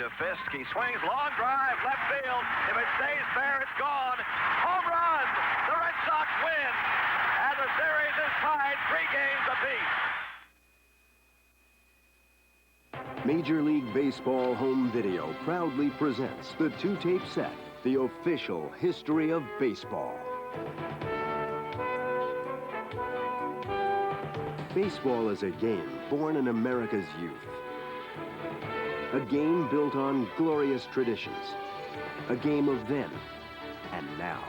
to Fisk. He swings, long drive, left field. If it stays fair, it's gone. Home run! The Red Sox win! And the series is tied 3 games apiece. Major League Baseball Home Video proudly presents the 2-tape set, The Official History of Baseball. Baseball is a game born in America's youth. A game built on glorious traditions. A game of then and now.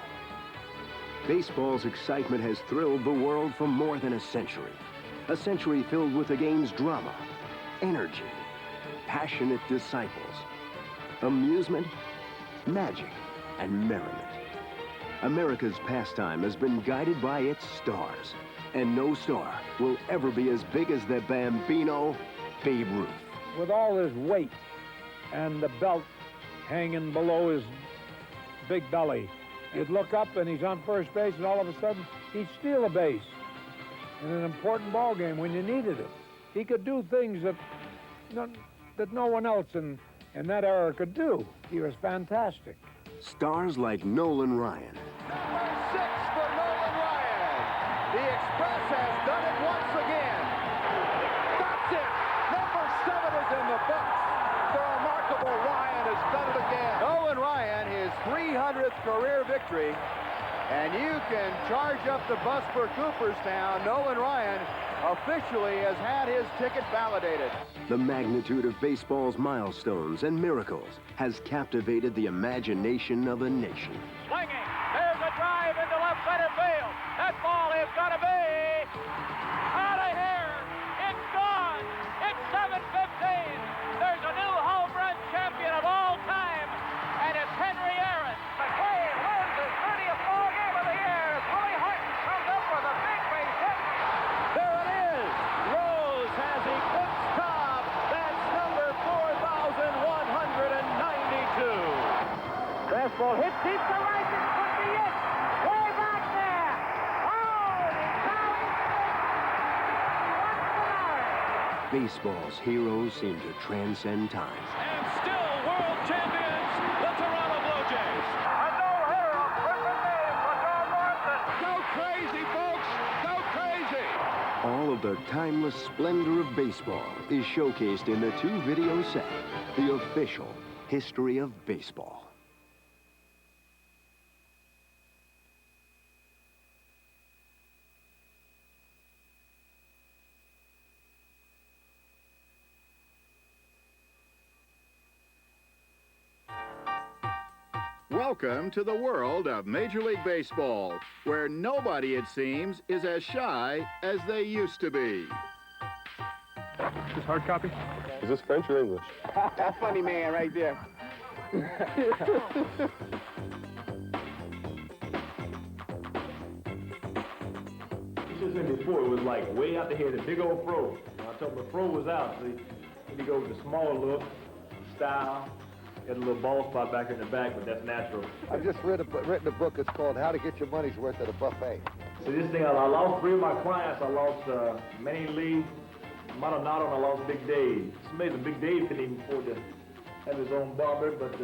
Baseball's excitement has thrilled the world for more than a century. A century filled with the game's drama, energy, passionate disciples, amusement, magic, and merriment. America's pastime has been guided by its stars, and no star will ever be as big as the Bambino, Babe Ruth. With all his weight and the belt hanging below his big belly, you'd look up and he's on first base, and all of a sudden he'd steal a base in an important ball game when you needed it. He could do things that no one else in that era could do. He was fantastic. Stars like Nolan Ryan. Number 6 for Nolan Ryan. The Express has done it once again. That's it. Number 7 is in the books. The remarkable Ryan has done it again. Nolan Ryan, his 300th career victory. And you can charge up the bus for Cooperstown. Nolan Ryan officially has had his ticket validated. The magnitude of baseball's milestones and miracles has captivated the imagination of a nation. Swinging. There's a drive into left center field. That ball is going to be out of here. It's gone. It's 7:15. There's a new home run champion of all time, and it's Henry Aaron. McCain wins his 30th ball game of the year. Willie Horton comes up with a big base hit. There it is. Rose has eclipsed Cobb. That's number 4,192. Fastball hit deep to right. It could be it. Way back there. Oh, he's bowing. What's the matter? Baseball's heroes seem to transcend time. And still world champions, the Toronto Blue Jays. A no-hitter, a perfect name for Don Morrison. Go crazy, folks. Go crazy. All of the timeless splendor of baseball is showcased in the 2-video set, The Official History of Baseball. Welcome to the world of Major League Baseball, where nobody, it seems, is as shy as they used to be. Is this hard copy? Is this French or English? Funny man right there. He just said before, it was like way out here, the big old fro. I told him the fro was out, so he go with the smaller look, style. Got a little bald spot back in the back, but that's natural. I've just written a book. It's called How to Get Your Money's Worth at a Buffet. So this thing, I lost 3 of my clients. I lost Manny Lee, Maldonado, and I lost Big Dave. It's amazing. Big Dave couldn't even afford to have his own barber, but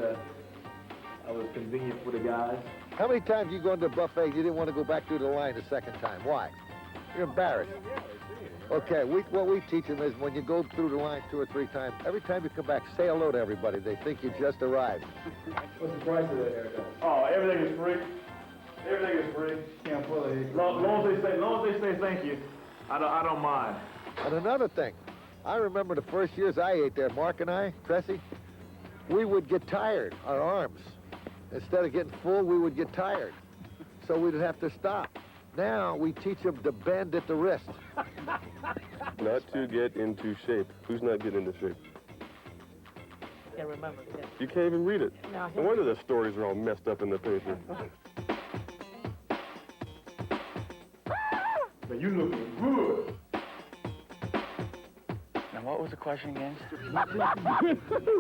I was convenient for the guys. How many times you go into a buffet you didn't want to go back through the line the second time? Why? You're embarrassed. Okay, what we teach them is when you go through the line 2 or 3 times, every time you come back, say hello to everybody. They think you just arrived. What's the price of that haircut? Oh, everything is free. Everything is free. Can't pull it. Long as they say thank you, I don't mind. And another thing, I remember the first years I ate there, Mark and I, Cressy, we would get tired, our arms. Instead of getting full, we would get tired. So we'd have to stop. Now we teach them to bend at the wrist. Not to get into shape. Who's not getting into shape? Can't remember. Yeah. You can't even read it. No, No wonder the stories are all messed up in the paper. Man, you looking good. And what was the question again?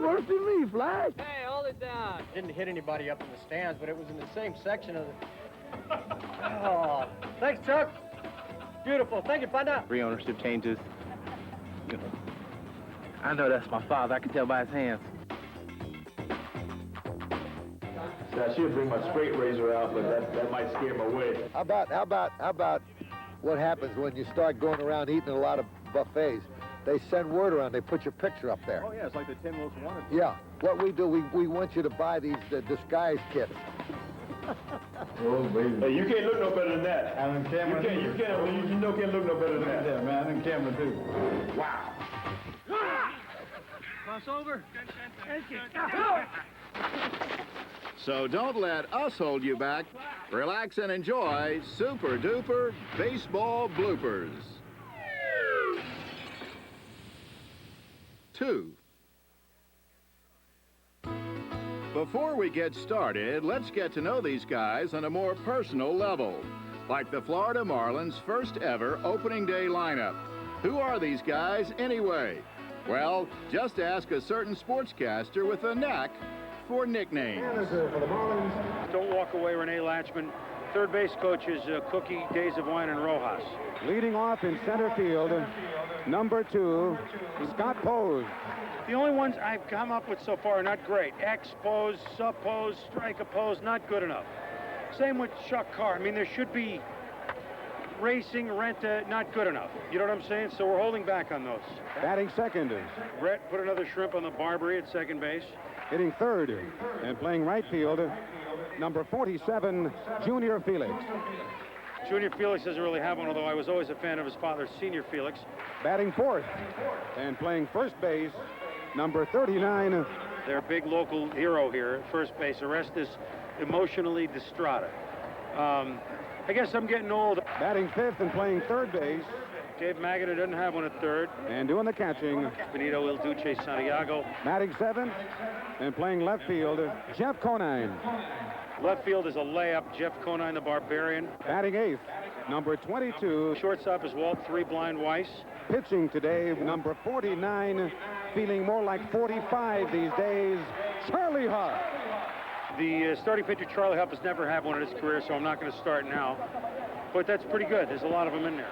Worse than me, Flash. Hey, hold it down. Didn't hit anybody up in the stands, but it was in the same section of the... Oh, thanks, Chuck. Beautiful. Thank you, partner. Re-ownership changes. I know that's my father. I can tell by his hands. So I should bring my straight razor out, but that might scare him away. How about what happens when you start going around eating a lot of buffets? They send word around. They put your picture up there. Oh, yeah, it's like the 10 most wanted. Yeah. What we do, we want you to buy these disguise kits. Oh, baby. Hey, you can't look no better than that. I'm in camera. You can't look no better than that. Yeah, man, I'm in camera too. Wow. Crossover. So don't let us hold you back. Relax and enjoy Super Duper Baseball Bloopers. 2. Before we get started, let's get to know these guys on a more personal level, like the Florida Marlins' first ever opening day lineup. Who are these guys anyway? Well, just ask a certain sportscaster with a knack for nicknames. Don't walk away, Renee Latchman. Third base coach is Cookie, Days of Wine, and Rojas. Leading off in center field, number 2, Scott Pose. The only ones I've come up with so far are not great. X-pose, sub-pose, strike-a-pose, not good enough. Same with Chuck Carr. I mean, there should be racing, renta, not good enough. You know what I'm saying? So we're holding back on those. Batting second, Brett put another shrimp on the Barbary at second base. hitting third, and playing right field, number 47, Junior Felix. Junior Felix doesn't really have one, although I was always a fan of his father, Senior Felix. Batting fourth, and playing first base, number 39. Their big local hero here, first base, Orestes Emotionally Distrata. I guess I'm getting old. Batting fifth and playing third base. Dave Magada doesn't have one at third. And doing the catching. Benito Il Duce Santiago. Batting seventh and playing left field, Jeff Conine. Left field is a layup, Jeff Conine, the Barbarian. Batting eighth, number 22. Shortstop is Walt Three Blind Weiss. Pitching today, number 49, feeling more like 45 these days, Charlie Huff. The starting pitcher, Charlie Huff, has never had one in his career, so I'm not going to start now. But that's pretty good. There's a lot of them in there.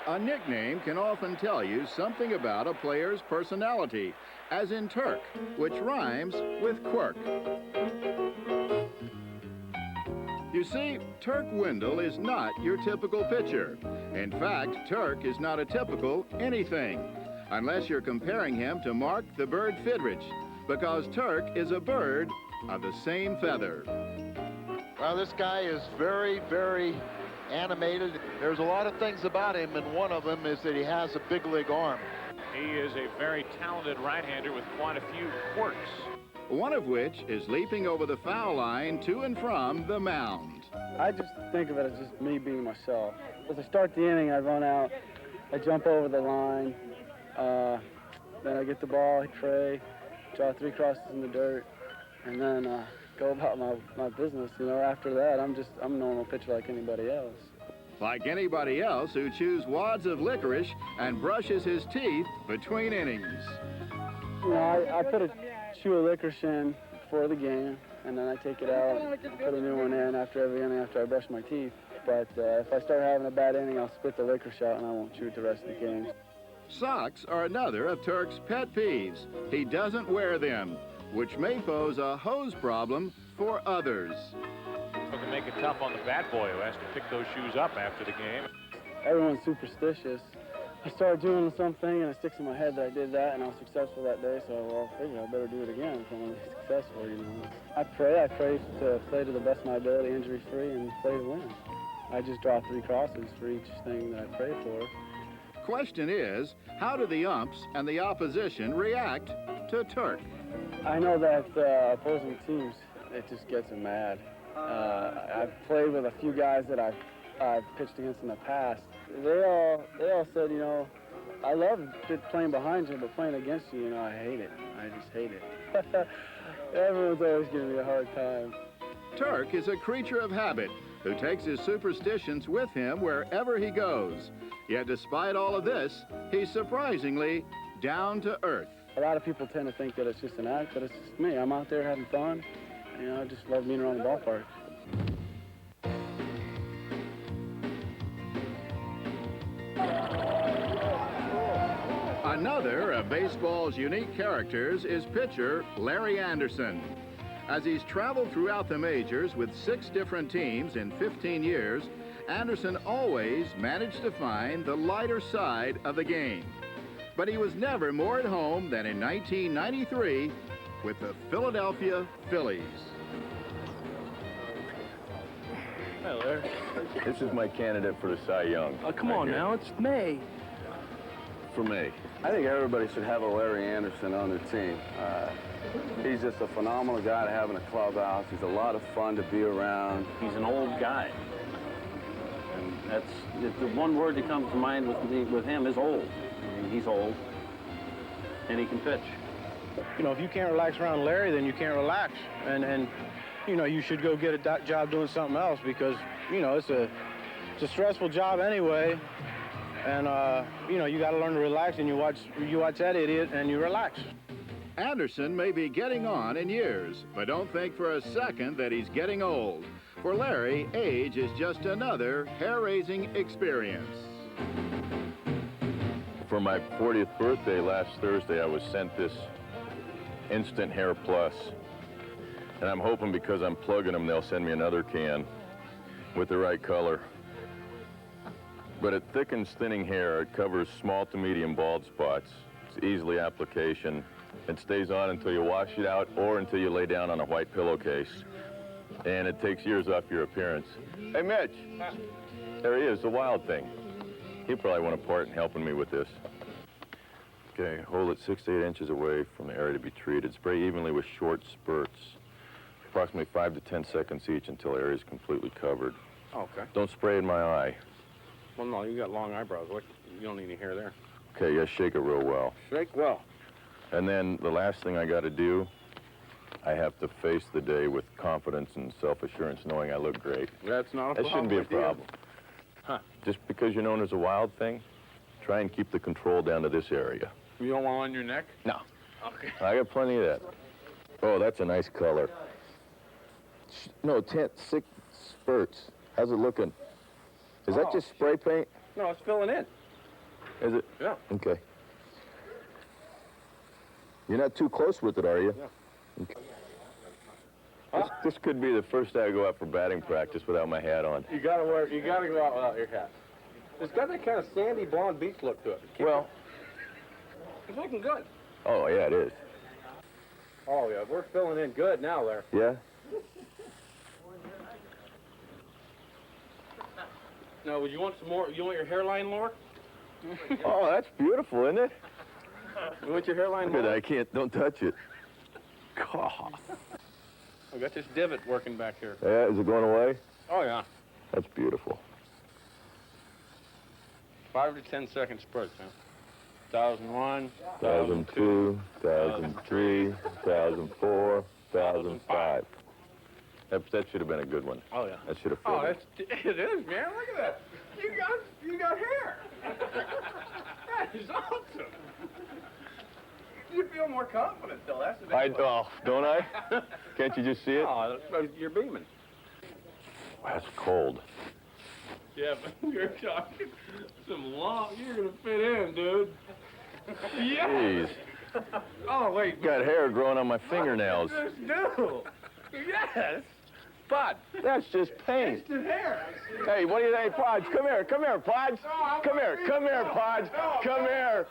A nickname can often tell you something about a player's personality, as in Turk, which rhymes with quirk. You see, Turk Wendell is not your typical pitcher. In fact, Turk is not a typical anything, unless you're comparing him to Mark the Bird Fidrich, because Turk is a bird of the same feather. Well, this guy is very, very animated. There's a lot of things about him, and one of them is that he has a big league arm. He is a very talented right-hander with quite a few quirks. One of which is leaping over the foul line to and from the mound. I just think of it as just me being myself. As I start the inning, I run out, I jump over the line, then I get the ball, tray, draw 3 crosses in the dirt, and then go about my business. You know, after that, I'm a normal pitcher like anybody else. Like anybody else who chews wads of licorice and brushes his teeth between innings. You know, I put a chew of licorice in before the game, and then I take it out, put a new one in after every inning after I brush my teeth. But if I start having a bad inning, I'll spit the licorice out and I won't chew it the rest of the game. Socks are another of Turk's pet peeves. He doesn't wear them, which may pose a hose problem for others. We can make it tough on the bat boy who has to pick those shoes up after the game. Everyone's superstitious. I started doing something and it sticks in my head that I did that and I was successful that day, so I figured I better do it again if I'm going to be successful, you know. I pray to play to the best of my ability, injury-free, and play to win. I just draw 3 crosses for each thing that I pray for. Question is, how do the umps and the opposition react to Turk? I know that opposing teams, it just gets them mad. I've played with a few guys that I've pitched against in the past. They all said, you know, I love playing behind you, but playing against you, you know, I hate it. I just hate it. Everyone's always giving me a hard time. Turk is a creature of habit who takes his superstitions with him wherever he goes. Yet despite all of this, he's surprisingly down to earth. A lot of people tend to think that it's just an act, but it's just me. I'm out there having fun. You know, I just love being around the ballpark. Another of baseball's unique characters is pitcher Larry Anderson. As he's traveled throughout the majors with 6 different teams in 15 years, Anderson always managed to find the lighter side of the game. But he was never more at home than in 1993 with the Philadelphia Phillies. Hi, Larry. This is my candidate for the Cy Young. Oh, come on now, it's May. For me. I think everybody should have a Larry Anderson on their team. He's just a phenomenal guy to have in a clubhouse. He's a lot of fun to be around. He's an old guy. And that's the one word that comes to mind with him is old. I mean, he's old, and he can pitch. You know, if you can't relax around Larry, then you can't relax. And you know, you should go get a job doing something else because, you know, it's a stressful job anyway. And, you know, you got to learn to relax, and you watch that idiot, and you relax. Anderson may be getting on in years, but don't think for a second that he's getting old. For Larry, age is just another hair-raising experience. For my 40th birthday last Thursday, I was sent this Instant Hair Plus. And I'm hoping because I'm plugging them, they'll send me another can with the right color. But it thickens thinning hair. It covers small to medium bald spots. It's easily application. It stays on until you wash it out or until you lay down on a white pillowcase. And it takes years off your appearance. Hey, Mitch. There he is, the Wild Thing. He'll probably want a part in helping me with this. Okay, hold it 6 to 8 inches away from the area to be treated. Spray evenly with short spurts, approximately 5 to 10 seconds each until the area is completely covered. Okay. Don't spray in my eye. Well, no, you got long eyebrows. You don't need any hair there. Okay, yeah, shake it real well. Shake well. And then the last thing I got to do, I have to face the day with confidence and self-assurance, knowing I look great. That's not a problem. That shouldn't be a problem. Huh. Just because you're known as a Wild Thing, try and keep the control down to this area. You don't want on your neck? No. Okay. I got plenty of that. Oh, that's a nice color. No, 6 spurts. How's it looking? Is that just spray paint? No, it's filling in. Is it? Yeah. Okay. You're not too close with it, are you? Yeah. Okay. This could be the first day I go out for batting practice without my hat on. You gotta go out without your hat. It's got that kind of sandy blonde beach look to it. Well, It's looking good. oh, yeah, it is. Oh, yeah, we're filling in good now there. Yeah? Now, would you want some more? You want your hairline lower? Oh, that's beautiful, isn't it? You want your hairline Look at that. lower? I can't, don't touch it. God. I got this divot working back here. Yeah, is it going away? Oh, yeah. That's beautiful. 5 to 10 second spurts, huh? 1001, 2002, 2003, 2004, 2005. That should have been a good one. Oh, yeah. That should have Oh, filled it is, man. Look at that. You got hair. That is awesome. You feel more confident, though. That's the big one. Oh, don't I? Can't you just see it? Oh, you're beaming. That's cold. Yeah, but you're talking some long. You're gonna fit in, dude. Yeah. Jeez. Oh wait. Got hair growing on my fingernails. Just do. Yes. Bud, that's just paint. Instant hair. Hey, what do you think, Podge? Come here, Podge. Come here, Podge. Come here.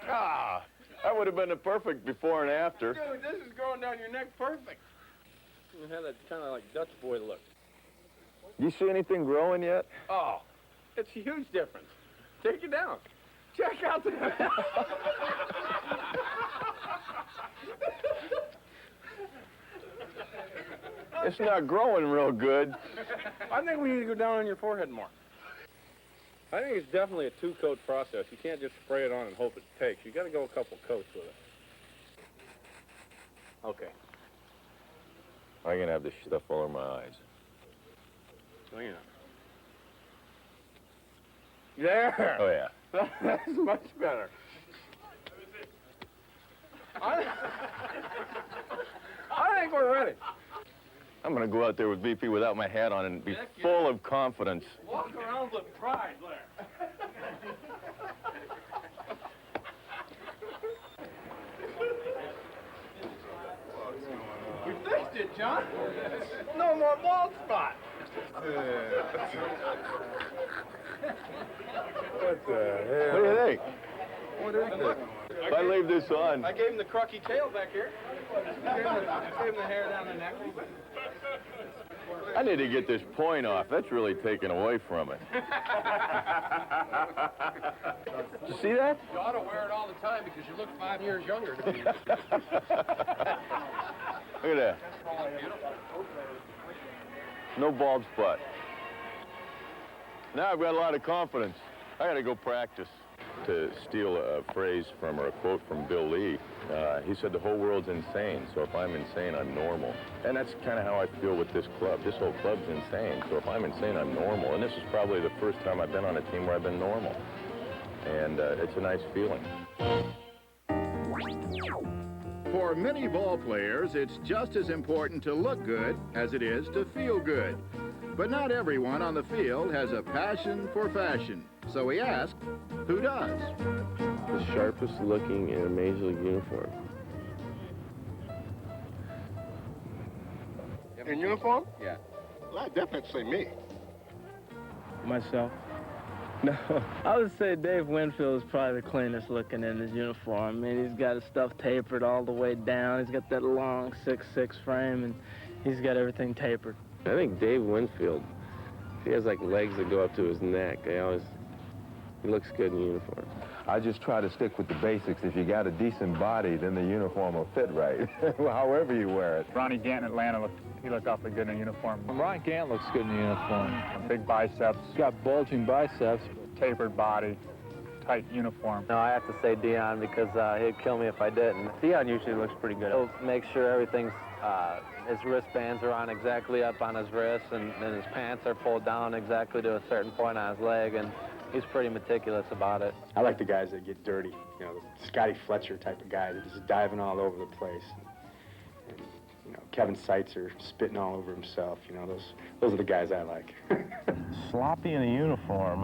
Ah, that would have been the perfect before and after. Dude, this is going down your neck perfect. You have that kind of like Dutch boy look. You see anything growing yet? Oh, it's a huge difference. Take it down. Check out the... It's not growing real good. I think we need to go down on your forehead more. I think it's definitely a 2-coat process. You can't just spray it on and hope it takes. You got to go a couple coats with it. Okay. I'm gonna have this stuff all over my eyes. Oh, yeah. There. Oh yeah. That's much better. I think we're ready. I'm gonna go out there with BP without my hat on and be full of confidence. Walk around with pride, Blair. John. No more bald spot. What the hell? What do you think? What is it? If I leave this on, I gave him the crucky tail back here. Gave him the hair down the neck. I need to get this point off. That's really taken away from it. Did you see that? You ought to wear it all the time because you look 5 years younger than me. Look at that. No bald spot. Now I've got a lot of confidence. I got to go practice. To steal a phrase from or a quote from Bill Lee, he said the whole world's insane, so if I'm insane, I'm normal. And that's kind of how I feel with this club. This whole club's insane, so if I'm insane, I'm normal. And this is probably the first time I've been on a team where I've been normal. And it's a nice feeling. For many ball players, it's just as important to look good as it is to feel good. But not everyone on the field has a passion for fashion. So we asked, who does? The sharpest looking in a Major League uniform. In uniform? Yeah. Well, I'd definitely say me. Myself. No, I would say Dave Winfield is probably the cleanest looking in his uniform. I mean, he's got his stuff tapered all the way down. He's got that long 6'6" frame, and he's got everything tapered. I think Dave Winfield, he has like legs that go up to his neck. He looks good in uniform. I just try to stick with the basics. If you got a decent body, then the uniform will fit right, however you wear it. Ronnie Gant in Atlanta, he looked awfully good in a uniform. Ron Gant looks good in the uniform. Big biceps. He's got bulging biceps. Tapered body, tight uniform. No, I have to say Dion because he'd kill me if I didn't. Dion usually looks pretty good. He'll make sure everything's, his wristbands are on exactly up on his wrist, and his pants are pulled down exactly to a certain point on his leg, and he's pretty meticulous about it. I like the guys that get dirty, you know, the Scotty Fletcher type of guy that just diving all over the place. And, you know, Kevin Seitzer spitting all over himself, you know, those are the guys I like. Sloppy in a uniform,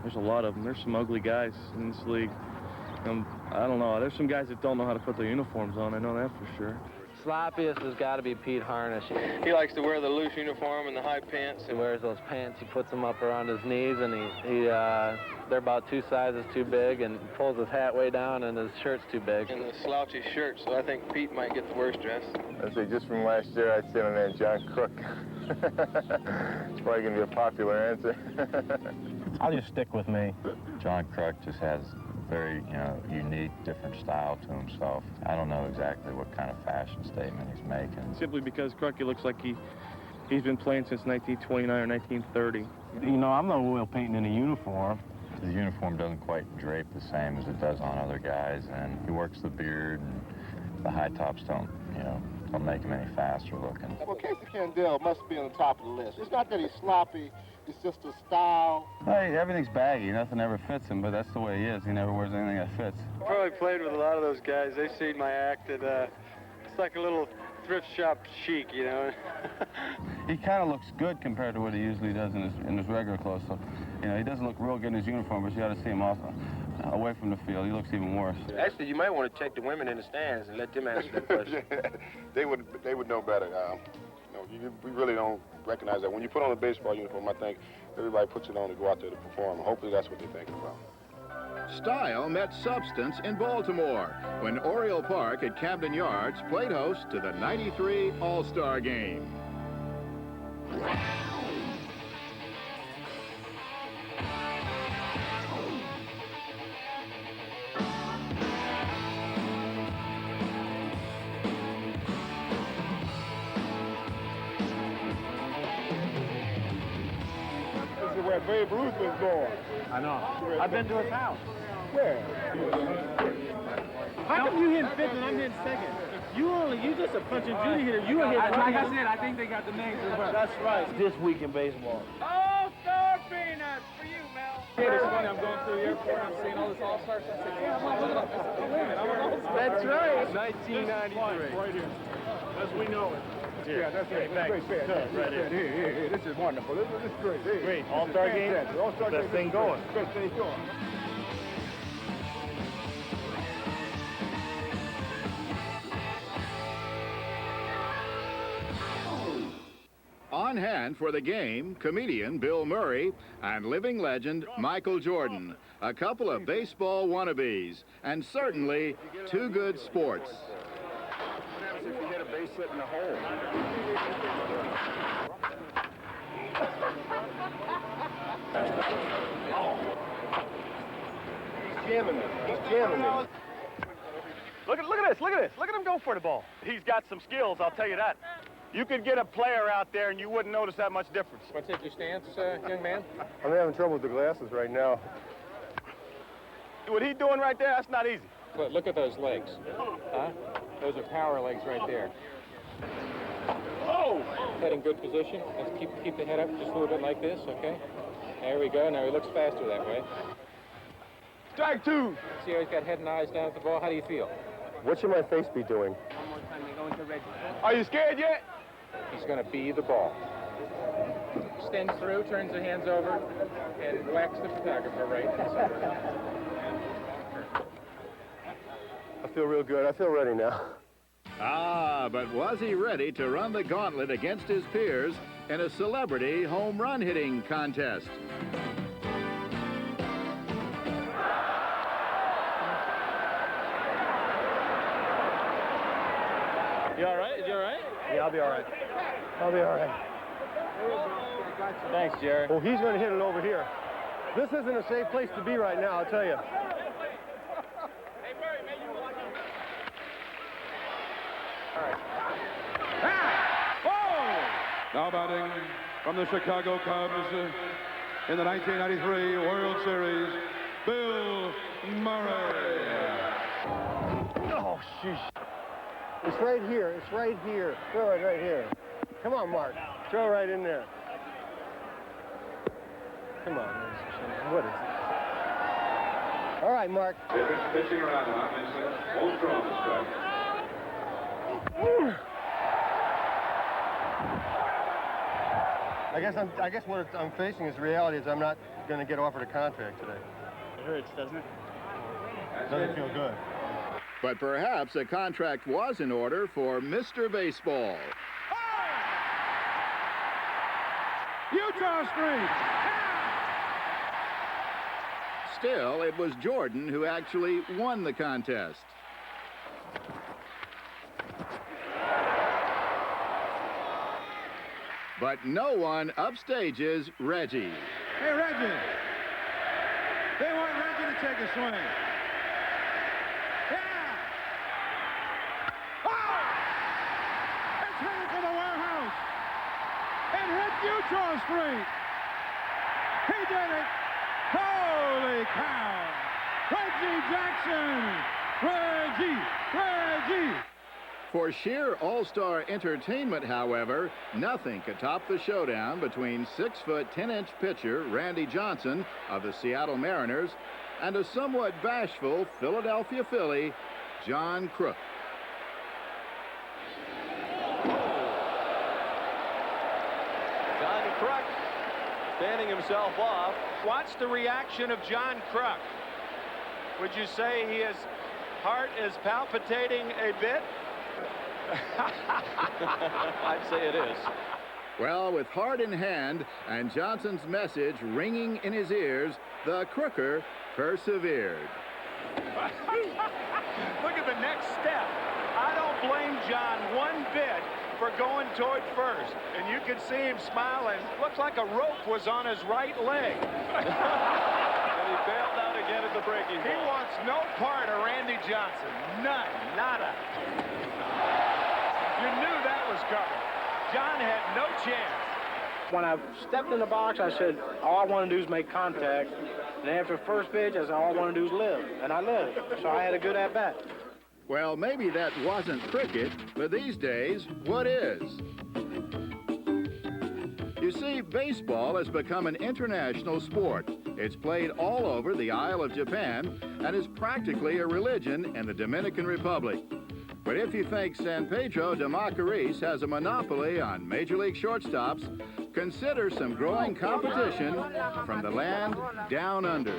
There's a lot of them. There's some ugly guys in this league. I don't know. There's some guys that don't know how to put their uniforms on. I know that for sure. Sloppiest has got to be Pete Harnish. He likes to wear the loose uniform and the high pants. He wears those pants. He puts them up around his knees, and they're about 2 sizes too big, and pulls his hat way down, and his shirt's too big. And the slouchy shirt, so I think Pete might get the worst dress. I'd say just from last year, I'd say my man John Crook. It's probably going to be a popular answer. I'll just stick with me. John Crook just has very, unique, different style to himself. I don't know exactly what kind of fashion statement he's making. Simply because Crookey looks like he's been playing since 1929 or 1930. You know, I'm not oil painting in a uniform. The uniform doesn't quite drape the same as it does on other guys, and he works the beard, and the high tops don't make him any faster looking. Well, Casey Candell must be on the top of the list. It's not that he's sloppy, it's just a style. Hey, everything's baggy. Nothing ever fits him, but that's the way he is. He never wears anything that fits. I probably played with a lot of those guys. They've seen my act, and it's like a little thrift shop chic, you know. He kind of looks good compared to what he usually does in his regular clothes. So, he doesn't look real good in his uniform, but you got to see him also away from the field. He looks even worse. Actually, you might want to check the women in the stands and let them answer that question. They would know better. We really don't recognize that. When you put on a baseball uniform, I think everybody puts it on to go out there to perform. Hopefully that's what they're thinking about. Style met substance in Baltimore when Oriole Park at Camden Yards played host to the '93 All-Star Game. Where Babe Ruth was born. I know. I've been to his house. Where? How come you hitting fifth and I'm hitting second? You just a punch and Judy hitter. You were hitting. Like I said, I think they got the names reversed. That's right. This week in baseball. All-Star Peanuts for you, Mel. Hey, it's funny. I'm going through the airport and I'm seeing all this All-Star stuff. That's right. 1993. Right here. As we know it. Yeah, that's right. Great. Hey, this is wonderful. This is great. Hey, great. All-Star game. All-Star game. Best thing going. Best thing going. on hand for the game, comedian Bill Murray and living legend Michael Jordan, a couple of baseball wannabes, and certainly two good sports. What happens if you hit a base hit in the hole? He's jamming me. He's jamming me. Look at this. Look at him go for the ball. He's got some skills, I'll tell you that. You could get a player out there and you wouldn't notice that much difference. Want to take your stance, young man? I'm having trouble with the glasses right now. What he's doing right there, that's not easy. Look at those legs. Huh? Those are power legs right there. Oh! Head in good position. Let's keep the head up just a little bit like this, okay? There we go. Now he looks faster that way. Strike two. See how he's got head and eyes down at the ball? How do you feel? What should my face be doing? One more time, you're going to Reggie. Are you scared yet? He's going to be the ball. Extends through, turns the hands over, and whacks the photographer right in the center. I feel real good. I feel ready now. Ah, but was he ready to run the gauntlet against his peers in a celebrity home run hitting contest? You all right? You all right? Yeah, I'll be all right. I'll be all right. Thanks, Jerry. Oh, he's going to hit it over here. This isn't a safe place to be right now, I'll tell you. Now batting from the Chicago Cubs in the 1993 World Series, Bill Murray. Oh, sheesh. It's right here. It's right here. Throw it right here. Come on, Mark. Throw it right in there. Come on. What is it? All right, Mark. Pitching around now, Vincent. Old strong strike. I guess what I'm facing is reality is I'm not going to get offered a contract today. It hurts, doesn't it? Doesn't feel good. But perhaps a contract was in order for Mr. Baseball. Utah Street. Still, it was Jordan who actually won the contest. But no one upstages Reggie. Hey, Reggie. They want Reggie to take a swing. Yeah. Oh! It's headed for the warehouse. It hit Utah Street. He did it. Holy cow. Reggie Jackson. Reggie. For sheer all-star entertainment, however, nothing could top the showdown between 6-foot 10-inch pitcher Randy Johnson of the Seattle Mariners and a somewhat bashful Philadelphia Philly, John Crook. John Crook standing himself off. Watch the reaction of John Crook. Would you say his heart is palpitating a bit? I'd say it is. Well, with heart in hand and Johnson's message ringing in his ears, the Crooker persevered. Look at the next step. I don't blame John one bit for going toward first. And you can see him smiling. Looks like a rope was on his right leg. And he bailed out again at the breaking ball. He wants no part of Randy Johnson. None. Nada. You knew that was coming. John had no chance. When I stepped in the box, I said, all I want to do is make contact. And after the first pitch, I said, all I want to do is live. And I lived. So I had a good at-bat. Well, maybe that wasn't cricket, but these days, what is? You see, baseball has become an international sport. It's played all over the Isle of Japan and is practically a religion in the Dominican Republic. But if you think San Pedro de Macorís has a monopoly on Major League shortstops, consider some growing competition from the land down under.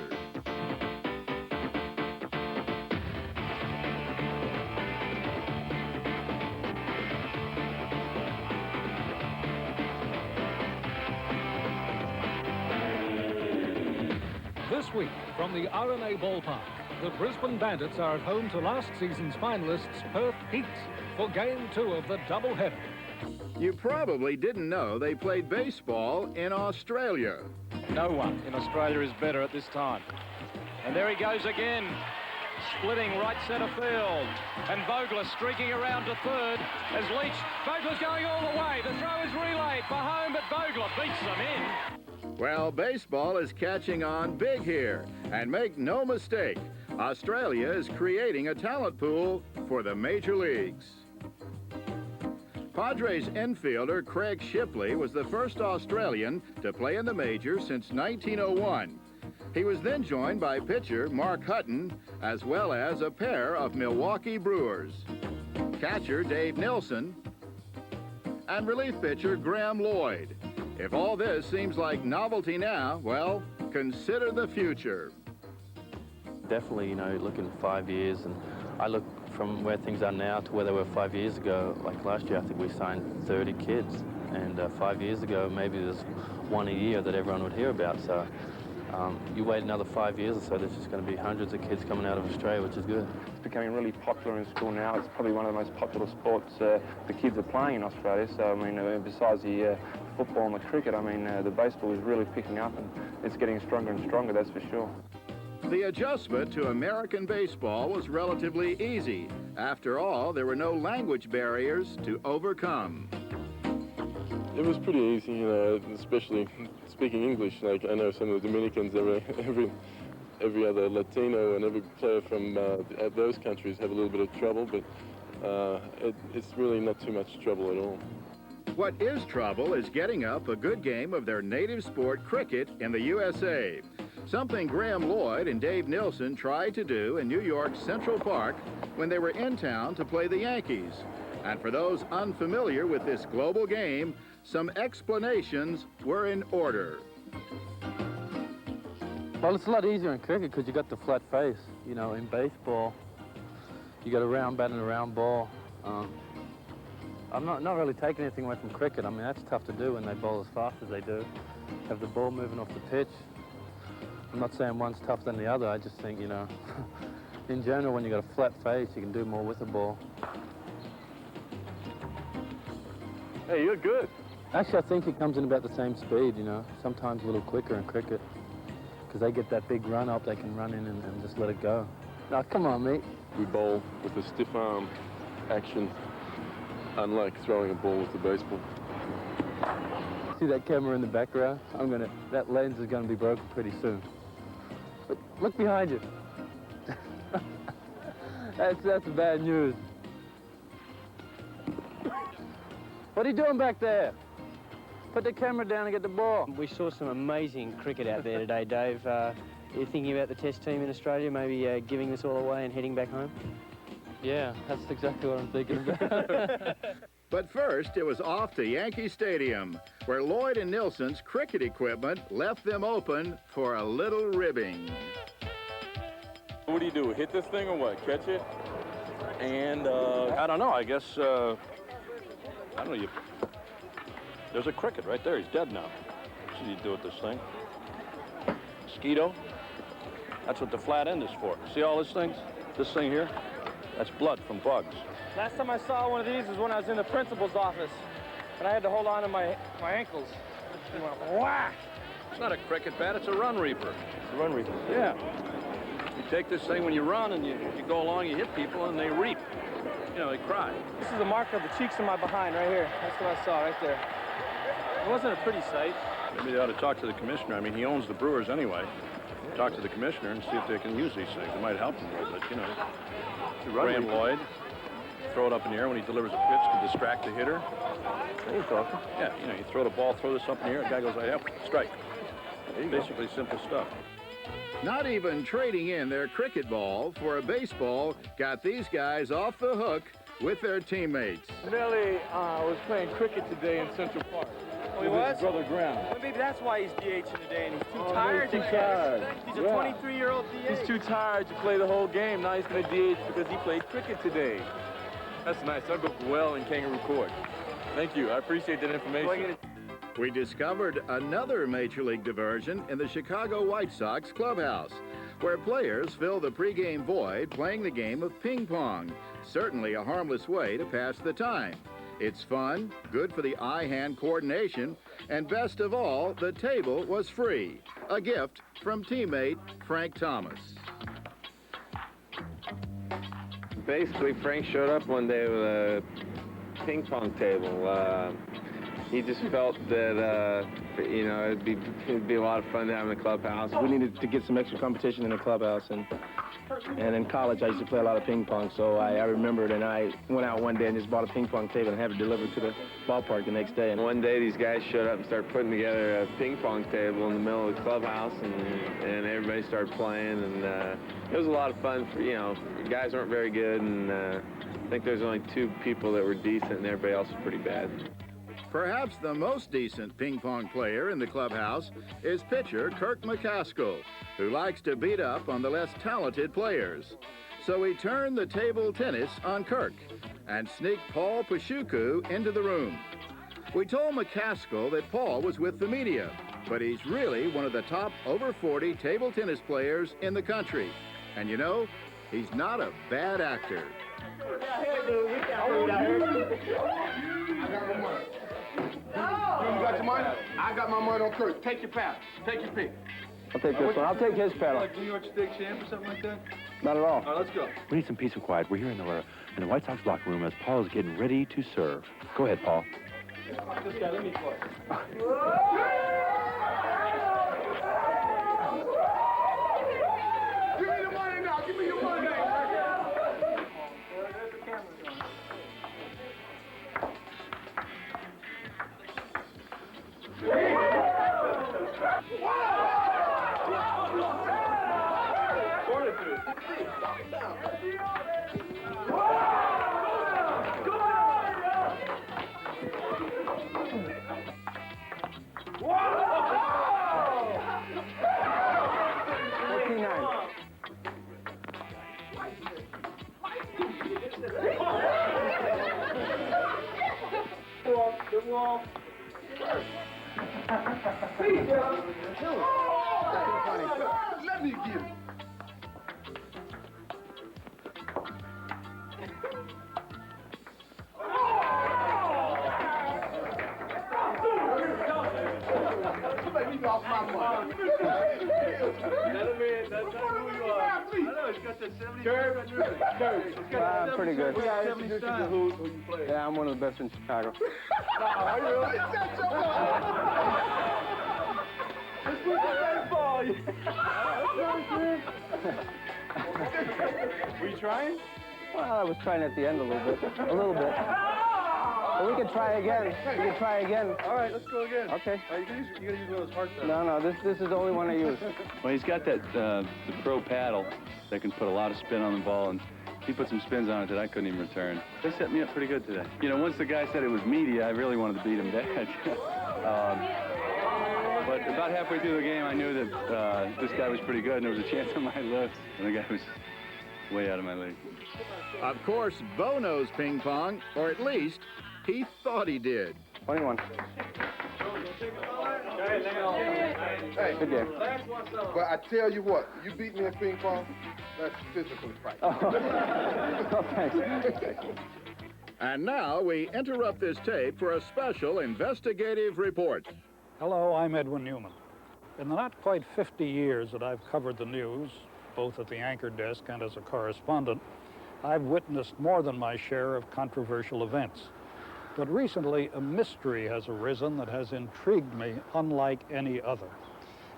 week from the RNA Ballpark, the Brisbane Bandits are at home to last season's finalists, Perth Heat, for Game 2 of the doubleheader. You probably didn't know they played baseball in Australia. No one in Australia is better at this time. And there he goes again, splitting right centre field. And Vogler streaking around to third as Leach. Vogler's going all the way. The throw is relayed for home, but Vogler beats them in. Well, baseball is catching on big here. And make no mistake, Australia is creating a talent pool for the major leagues. Padres infielder Craig Shipley was the first Australian to play in the majors since 1901. He was then joined by pitcher Mark Hutton, as well as a pair of Milwaukee Brewers, catcher Dave Nilsson, and relief pitcher Graham Lloyd. If all this seems like novelty now, well, consider the future. Definitely, you know, looking 5 years, and I look from where things are now to where they were 5 years ago. Like last year, I think we signed 30 kids, and 5 years ago, maybe there's one a year that everyone would hear about. So you wait another 5 years or so, there's just going to be hundreds of kids coming out of Australia, which is good. It's becoming really popular in school now. It's probably one of the most popular sports the kids are playing in Australia. So, I mean, besides the football and the cricket, I mean, the baseball is really picking up, and it's getting stronger and stronger, that's for sure. The adjustment to American baseball was relatively easy. After all, there were no language barriers to overcome. It was pretty easy, you know, especially speaking English. Like, I know some of the Dominicans, every other Latino and every player from those countries have a little bit of trouble, but it's really not too much trouble at all. What is trouble is getting up a good game of their native sport, cricket, in the USA. Something Graham Lloyd and Dave Nilsson tried to do in New York's Central Park when they were in town to play the Yankees. And for those unfamiliar with this global game, some explanations were in order. Well, it's a lot easier in cricket because you got the flat face. You know, in baseball, you got a round bat and a round ball. I'm not really taking anything away from cricket. I mean, that's tough to do when they bowl as fast as they do. Have the ball moving off the pitch. I'm not saying one's tougher than the other. I just think, you know, in general, when you got a flat face, you can do more with the ball. Hey, you're good. Actually, I think it comes in about the same speed, you know, sometimes a little quicker in cricket. Because they get that big run up, they can run in and just let it go. Now, come on, mate. We bowl with a stiff arm action, unlike throwing a ball with the baseball. See that camera in the background? That lens is gonna be broken pretty soon. But look behind you. That's bad news. What are you doing back there? Put the camera down and get the ball. We saw some amazing cricket out there today, Dave. You're thinking about the test team in Australia, maybe giving this all away and heading back home? Yeah, that's exactly what I'm thinking about. But first, it was off to Yankee Stadium, where Lloyd and Nilsson's cricket equipment left them open for a little ribbing. What do? Hit this thing or what? Catch it? And I don't know, I guess, I don't know, there's a cricket right there. He's dead now. What should you do with this thing? Mosquito? That's what the flat end is for. See all these things? This thing here? That's blood from bugs. Last time I saw one of these was when I was in the principal's office, and I had to hold on to my ankles. It went whack! It's not a cricket bat, it's a run reaper. It's a run reaper? Yeah. You take this thing when you run, and you go along, you hit people, and they reap. You know, they cry. This is the mark of the cheeks of my behind right here. That's what I saw right there. It wasn't a pretty sight. Maybe they ought to talk to the commissioner. I mean, he owns the Brewers anyway. Talk to the commissioner and see if they can use these things. It might help them a little bit, you know. Graham Lloyd, throw it up in the air when he delivers a pitch to distract the hitter. Hey, talking. Yeah, you know, you throw the ball, throw this up in the air, the guy goes like that, strike. Basically simple stuff. Not even trading in their cricket ball for a baseball got these guys off the hook with their teammates. Nelly was playing cricket today in Central Park. Oh, he was? His brother Graham. Well, maybe that's why he's DHing today, and he's too tired. He's too tired. He's a 23-year-old DH. He's too tired to play the whole game. Now he's going to DH because he played cricket today. That's nice. I'll go well in Kangaroo Court. Thank you. I appreciate that information. We discovered another Major League diversion in the Chicago White Sox clubhouse, where players fill the pregame void playing the game of ping pong. Certainly a harmless way to pass the time. It's fun, good for the eye-hand coordination, and best of all, the table was free. A gift from teammate Frank Thomas. Basically, Frank showed up one day with a ping pong table. He just felt that, you know, it'd be a lot of fun to have in the clubhouse. We needed to get some extra competition in the clubhouse, and in college I used to play a lot of ping pong, so I remembered, and I went out one day and just bought a ping pong table and had it delivered to the ballpark the next day. And one day these guys showed up and started putting together a ping pong table in the middle of the clubhouse, and everybody started playing, and it was a lot of fun. You know, the guys weren't very good, and I think there's only 2 people that were decent, and everybody else was pretty bad. Perhaps the most decent ping pong player in the clubhouse is pitcher Kirk McCaskill, who likes to beat up on the less talented players. So he turned the table tennis on Kirk and sneaked Paul Pashuku into the room. We told McCaskill that Paul was with the media, but he's really one of the top over 40 table tennis players in the country. And you know, he's not a bad actor. You got your money? I got my money on Kirk. Take your paddle. Take your pick. I'll take this one. I'll take his paddle. Like New York State champ or something like that? Not at all. All right, let's go. We need some peace and quiet. We're here in the White Sox locker room as Paul is getting ready to serve. Go ahead, Paul. This guy, let me play. Give me the money now. Give me your money now. Let me get it. You lost my money. That's not who you are. I know, he's got the 70. I'm pretty good. Who you play? Yeah, I'm one of the best in Chicago. Are you really? Let's move the baseball. Were you trying? Well, I was trying at the end a little bit. But we can try again. All right, let's go again. Okay. You gotta use one of those hard times. No, this is the only one I use. Well, he's got that the pro paddle that can put a lot of spin on the ball, and he put some spins on it that I couldn't even return. They set me up pretty good today. You know, once the guy said it was media, I really wanted to beat him bad. But about halfway through the game, I knew that this guy was pretty good, and there was a chance I might lift, and the guy was way out of my league. Of course, Bo knows ping pong, or at least he thought he did. 21. Hey, good game. But I tell you what, you beat me in ping pong, that's physical fight. Oh, thanks. And now we interrupt this tape for a special investigative report. Hello, I'm Edwin Newman. In the not quite 50 years that I've covered the news, both at the anchor desk and as a correspondent, I've witnessed more than my share of controversial events. But recently, a mystery has arisen that has intrigued me unlike any other.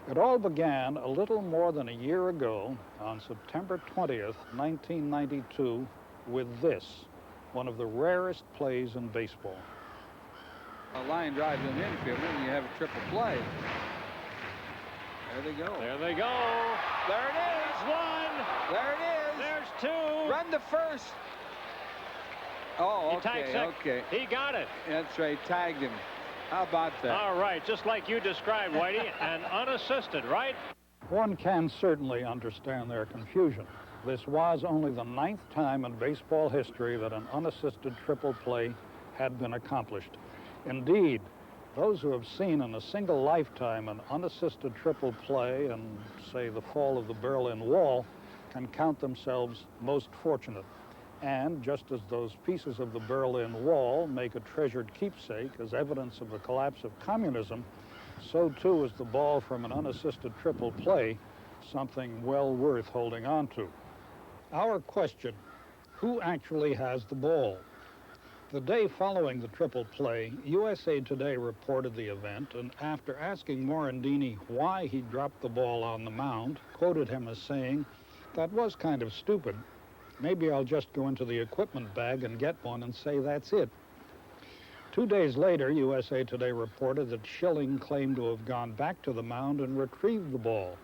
It all began a little more than a year ago, on September 20th, 1992, with this, one of the rarest plays in baseball. A line drives in the infield, then you have a triple play. There they go. There they go. There it is. One. There it is. There's two. Run to first. Oh, okay, okay. He got it. That's right, tagged him. How about that? All right, just like you described, Whitey, and unassisted, right? One can certainly understand their confusion. This was only the 9th time in baseball history that an unassisted triple play had been accomplished. Indeed, Those who have seen in a single lifetime an unassisted triple play in, say, the fall of the Berlin Wall can count themselves most fortunate. And just as those pieces of the Berlin Wall make a treasured keepsake as evidence of the collapse of communism, so too is the ball from an unassisted triple play something well worth holding on to. Our question: who actually has the ball? The day following the triple play, USA Today reported the event, and after asking Morandini why he dropped the ball on the mound, quoted him as saying, "That was kind of stupid. Maybe I'll just go into the equipment bag and get one and say that's it." 2 days later, USA Today reported that Schilling claimed to have gone back to the mound and retrieved the ball.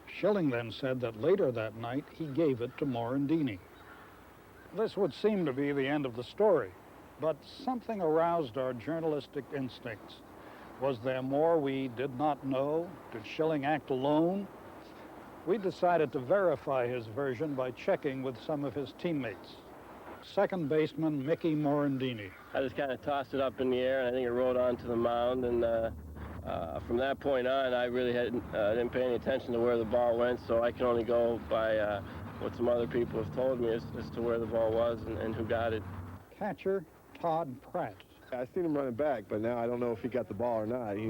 Schilling then said that later that night he gave it to Morandini. This would seem to be the end of the story, but something aroused our journalistic instincts. Was there more we did not know? Did Schilling act alone? We decided to verify his version by checking with some of his teammates. Second baseman Mickey Morandini. I just kind of tossed it up in the air, and I think it rolled onto the mound, and from that point on, I really didn't pay any attention to where the ball went, so I can only go by what some other people have told me as to where the ball was and who got it. Catcher Todd Pratt. I seen him running back, but now I don't know if he got the ball or not. He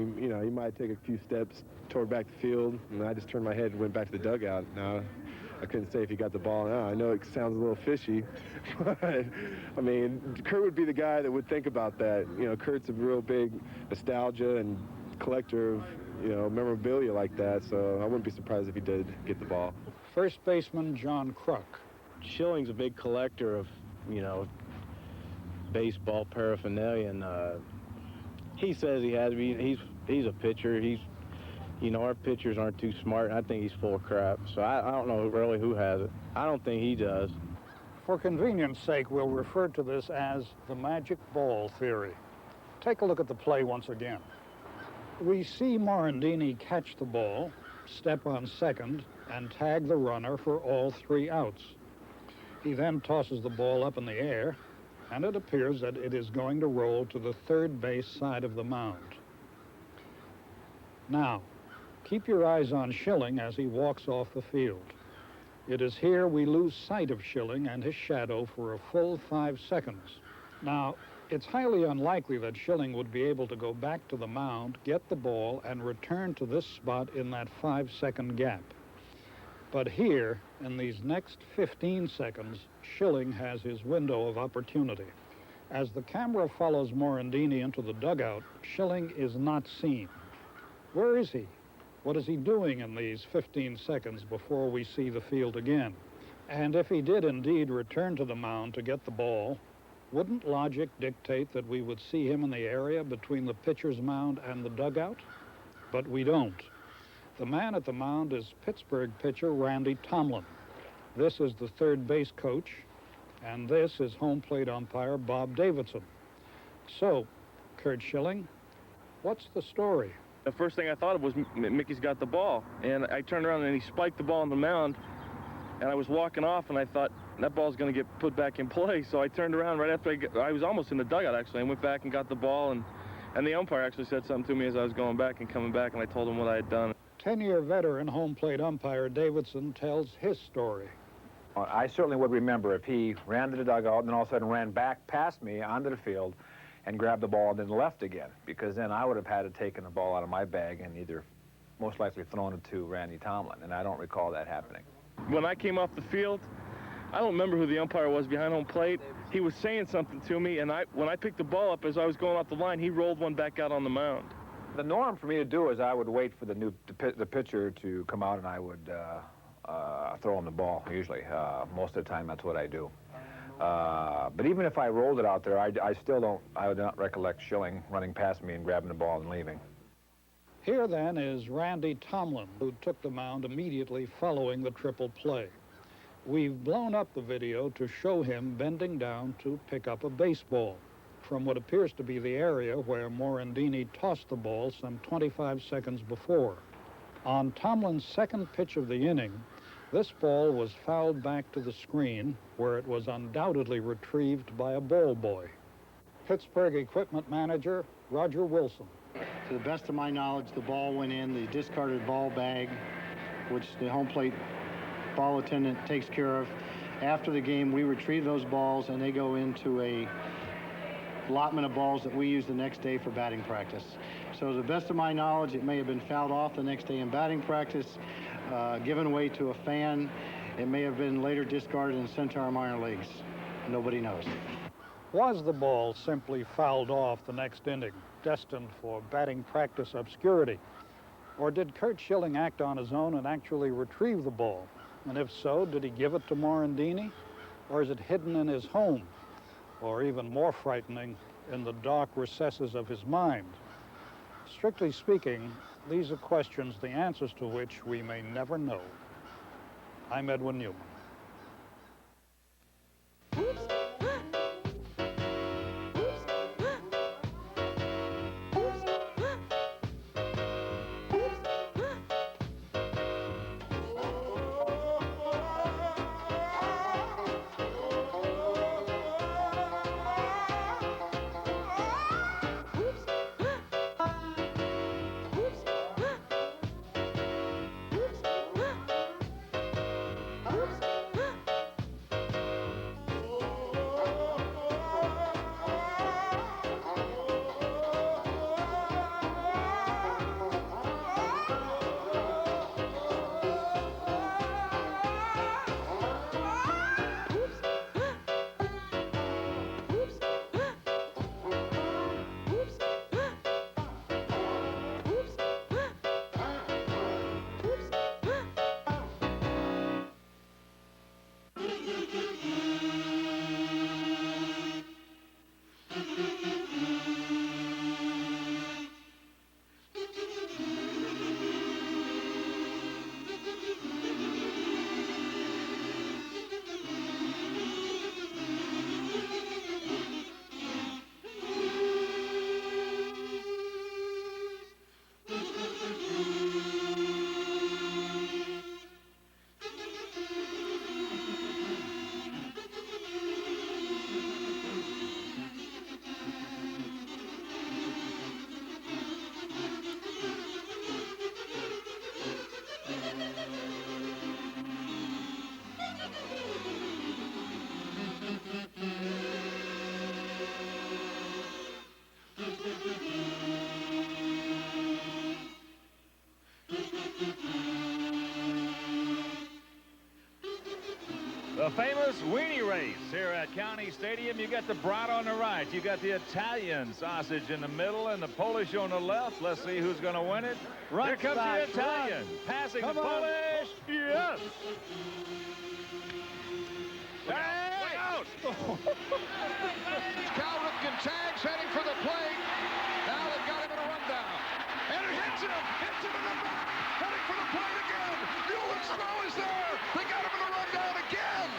might take a few steps toward back the field, and I just turned my head and went back to the dugout. Now, I couldn't say if he got the ball or not. I know it sounds a little fishy, but, I mean, Kurt would be the guy that would think about that. You know, Kurt's a real big nostalgia and collector of, memorabilia like that, so I wouldn't be surprised if he did get the ball. First baseman John Kruk. Schilling's a big collector of, baseball paraphernalia, and he says he has. He's a pitcher. Our pitchers aren't too smart, and I think he's full of crap. So I don't know really who has it. I don't think he does. For convenience sake, we'll refer to this as the magic ball theory. Take a look at the play once again. We see Morandini catch the ball, step on second, and tag the runner for all 3 outs. He then tosses the ball up in the air, and it appears that it is going to roll to the third base side of the mound. Now, keep your eyes on Schilling as he walks off the field. It is here we lose sight of Schilling and his shadow for a full 5 seconds. Now, it's highly unlikely that Schilling would be able to go back to the mound, get the ball, and return to this spot in that 5-second gap. But here, in these next 15 seconds, Schilling has his window of opportunity. As the camera follows Morandini into the dugout, Schilling is not seen. Where is he? What is he doing in these 15 seconds before we see the field again? And if he did indeed return to the mound to get the ball, wouldn't logic dictate that we would see him in the area between the pitcher's mound and the dugout? But we don't. The man at the mound is Pittsburgh pitcher Randy Tomlin. This is the third base coach, and this is home plate umpire Bob Davidson. So, Kurt Schilling, what's the story? The first thing I thought of was Mickey's got the ball, and I turned around and he spiked the ball on the mound, and I was walking off, and I thought that ball's going to get put back in play. So I turned around right after I was almost in the dugout, actually. I went back and got the ball, and the umpire actually said something to me as I was going back and coming back, and I told him what I had done. 10-year veteran home plate umpire Davidson tells his story. I certainly would remember if he ran to the dugout and then all of a sudden ran back past me onto the field and grabbed the ball and then left again, because then I would have had to taken the ball out of my bag and either most likely thrown it to Randy Tomlin, and I don't recall that happening. When I came off the field, I don't remember who the umpire was behind home plate. He was saying something to me, and when I picked the ball up as I was going off the line, he rolled one back out on the mound. The norm for me to do is I would wait for the pitcher to come out, and I would throw him the ball, usually. Most of the time, that's what I do. But even if I rolled it out there, I would not recollect Schilling running past me and grabbing the ball and leaving. Here, then, is Randy Tomlin, who took the mound immediately following the triple play. We've blown up the video to show him bending down to pick up a baseball from what appears to be the area where Morandini tossed the ball some 25 seconds before. On Tomlin's second pitch of the inning, this ball was fouled back to the screen, where it was undoubtedly retrieved by a ball boy. Pittsburgh equipment manager Roger Wilson. To the best of my knowledge, the ball went in the discarded ball bag, which the home plate ball attendant takes care of. After the game, we retrieve those balls, and they go into a allotment of balls that we use the next day for batting practice. So to the best of my knowledge, it may have been fouled off the next day in batting practice, given away to a fan. It may have been later discarded and sent to our minor leagues. Nobody knows. Was the ball simply fouled off the next inning, destined for batting practice obscurity? Or did Curt Schilling act on his own and actually retrieve the ball? And if so, did he give it to Morandini? Or is it hidden in his home? Or even more frightening, in the dark recesses of his mind? Strictly speaking, these are questions the answers to which we may never know. I'm Edwin Newman. The famous weenie race here at County Stadium. You got the brat on the right. You got the Italian sausage in the middle and the Polish on the left. Let's see who's going to win it. Here comes the Italian. Passing the Polish. Yes. Hey! Out! Cal Ripken tags heading for the plate. Now they've got him in a rundown. And it hits him in the back. Heading for the plate again. Bueller Snow is there. They got him in a rundown again.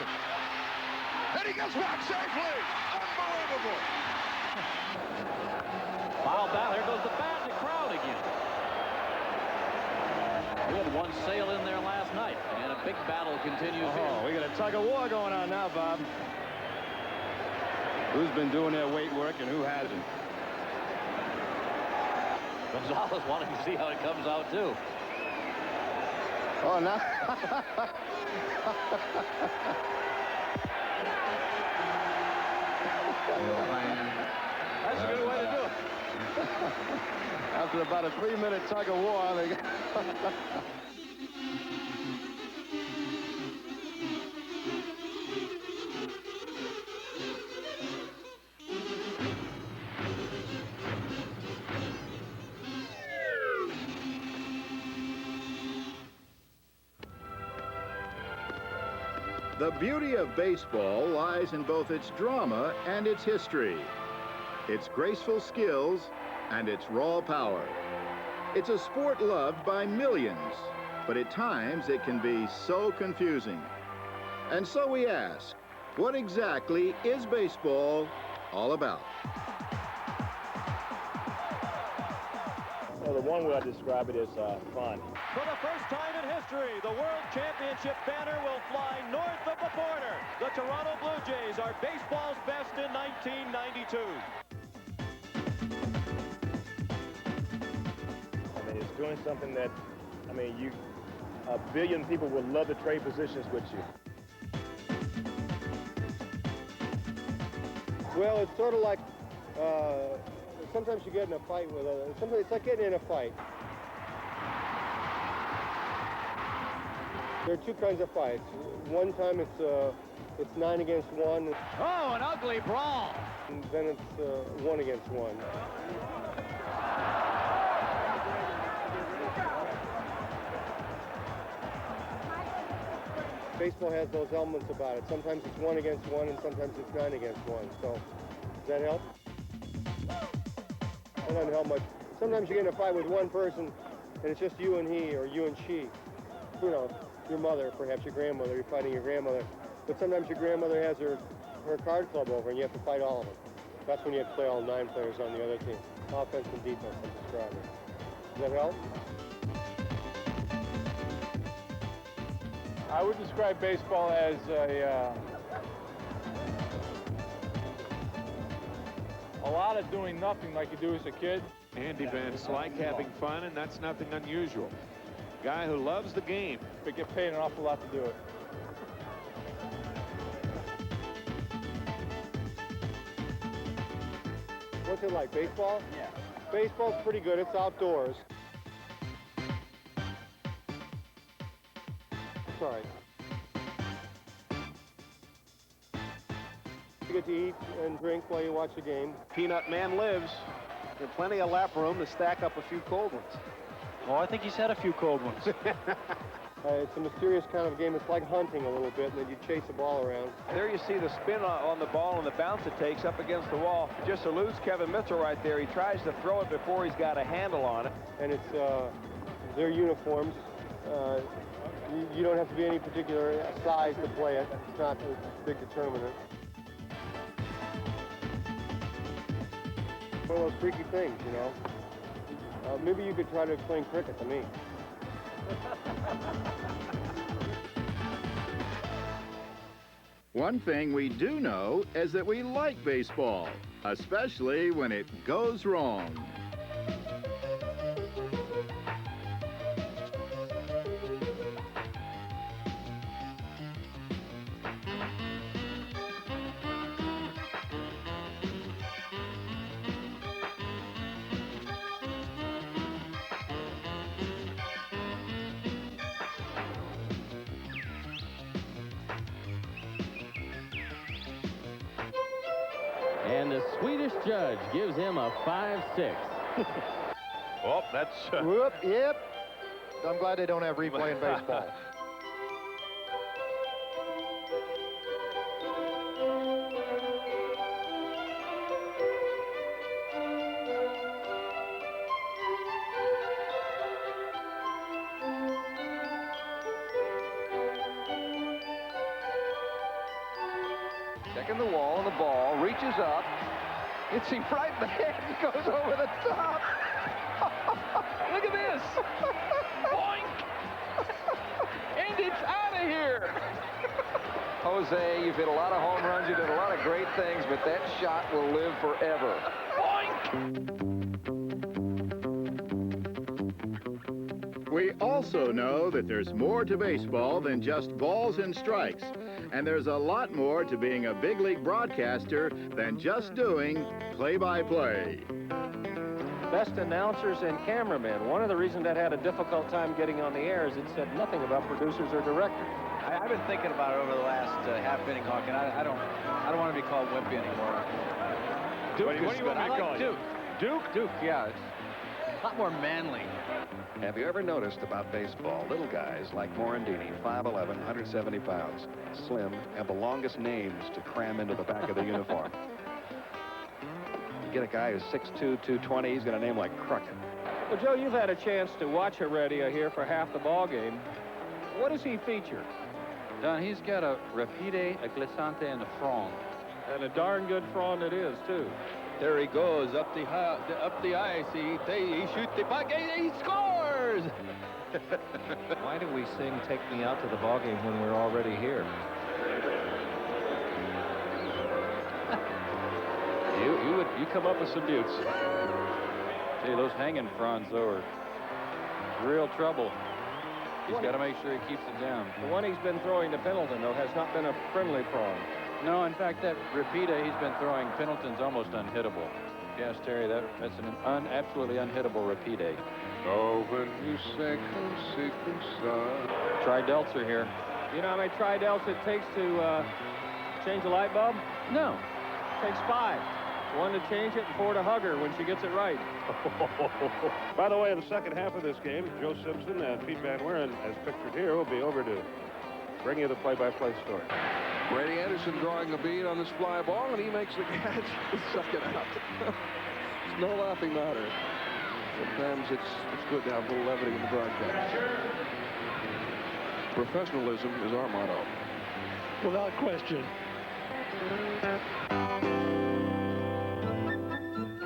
And he gets back safely. Unbelievable. Foul bat. There goes the bat. The crowd again. We had one sail in there last night, and a big battle continues here. We got a tug of war going on now, Bob. Who's been doing their weight work and who hasn't? Gonzalez wanting to see how it comes out, too. Oh, no. That's a good way to do it. After about a 3-minute tug of war, they The beauty of baseball lies in both its drama and its history, its graceful skills and its raw power. It's a sport loved by millions, but at times it can be so confusing. And so we ask, what exactly is baseball all about? Well, the one way I describe it is fun. For the first time in history, the World Championship banner will fly north of the border. The Toronto Blue Jays are baseball's best in 1992. doing something that, I mean, a billion people would love to trade positions with you. Well, it's sort of like, sometimes you get in a fight with it's like getting in a fight. There are two kinds of fights. One time it's 9 against 1. Oh, an ugly brawl. And then it's 1 against 1. Baseball has those elements about it. Sometimes it's 1 against 1, and sometimes it's 9 against 1. So, does that help? That doesn't help much. Sometimes you get in a fight with one person, and it's just you and he, or you and she. You know, your mother, perhaps your grandmother. You're fighting your grandmother. But sometimes your grandmother has her card club over, and you have to fight all of them. That's when you have to play all 9 players on the other team. Offense and defense, I'm describing. Does that help? I would describe baseball as a lot of doing nothing like you do as a kid. Handy Vance like having fun, and that's nothing unusual. Guy who loves the game. But get paid an awful lot to do it. What's it like, baseball? Yeah. Baseball's pretty good. It's outdoors. Sorry. You get to eat and drink while you watch the game. Peanut Man lives. There's plenty of lap room to stack up a few cold ones. Oh, I think he's had a few cold ones. It's a mysterious kind of game. It's like hunting a little bit, and then you chase the ball around. There you see the spin on the ball and the bounce it takes up against the wall. Just eludes Kevin Mitchell right there. He tries to throw it before he's got a handle on it. And it's their uniforms. You don't have to be any particular size to play it. It's not a big determinant. One of those freaky things, you know. Maybe you could try to explain cricket to me. One thing we do know is that we like baseball, especially when it goes wrong. And the Swedish judge gives him a 5-6. Oh, that's... Whoop, yep. I'm glad they don't have replay in baseball. Checking the wall, and the ball reaches up. Hits him right in the head and goes over the top. Look at this. Boink. And it's out of here. Jose, you've hit a lot of home runs. You did a lot of great things, but that shot will live forever. Boink. We also know that there's more to baseball than just balls and strikes. And there's a lot more to being a big league broadcaster than just doing play-by-play. Best announcers and cameramen. One of the reasons that had a difficult time getting on the air is it said nothing about producers or directors. I've been thinking about it over the last half inning, Hawk, and I don't want to be called Wimpy anymore. Duke what do you want me to call you? Duke? Duke, yeah. It's a lot more manly. Have you ever noticed about baseball, little guys like Morandini, 5'11", 170 pounds, slim, have the longest names to cram into the back of the uniform? You get a guy who's 6'2", 220, he's got a name like Crockett. Well, Joe, you've had a chance to watch Heredia here for half the ball game. What does he feature? Don, he's got a rapide, a glissante, and a frond. And a darn good frond it is, too. There he goes, up the ice. He shoots the puck, he scores! Why do we sing Take Me Out to the Ballgame when we're already here? You come up with some buttes. See, those hanging fronds, though, are real trouble. He's got to make sure he keeps it down. The one he's been throwing to Pendleton, though, has not been a friendly prawn. No, in fact, that repeater he's been throwing, Pendleton's almost unhittable. Yes, Terry, that's an absolutely unhittable repeat-a. Oh, when you say come seeking sun. Tri-delts are here. You know how many tri-delts it takes to change a light bulb? No. It takes 5. 1 to change it and 4 to hug her when she gets it right. By the way, in the second half of this game, Joe Simpson and Pete Van Wieren, as pictured here, will be over to bring you the play-by-play story. Brady Anderson drawing the bead on this fly ball, and he makes the catch. Second out. It's no laughing matter. Sometimes it's good to have a little levity in the broadcast. Professionalism is our motto. Without question.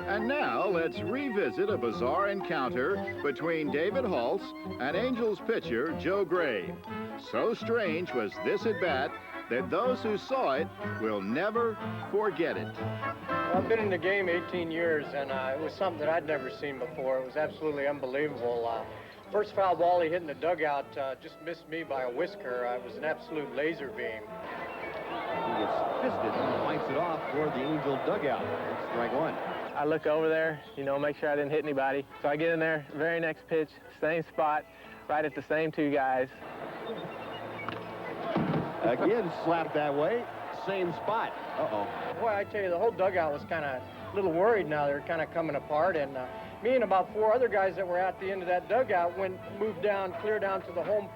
And now let's revisit a bizarre encounter between David Halse and Angels pitcher Joe Gray. So strange was this at-bat that those who saw it will never forget it. Well, I've been in the game 18 years, and it was something that I'd never seen before. It was absolutely unbelievable. First foul ball he hit in the dugout just missed me by a whisker. It was an absolute laser beam. He gets fisted and fights it off toward the Angel dugout. It's strike 1. I look over there, you know, make sure I didn't hit anybody. So I get in there, very next pitch, same spot, right at the same 2 guys. Again, slapped that way, same spot. Uh-oh. Boy, I tell you, the whole dugout was kind of a little worried now. They're kind of coming apart, and me and about 4 other guys that were at the end of that dugout moved down, clear down to the home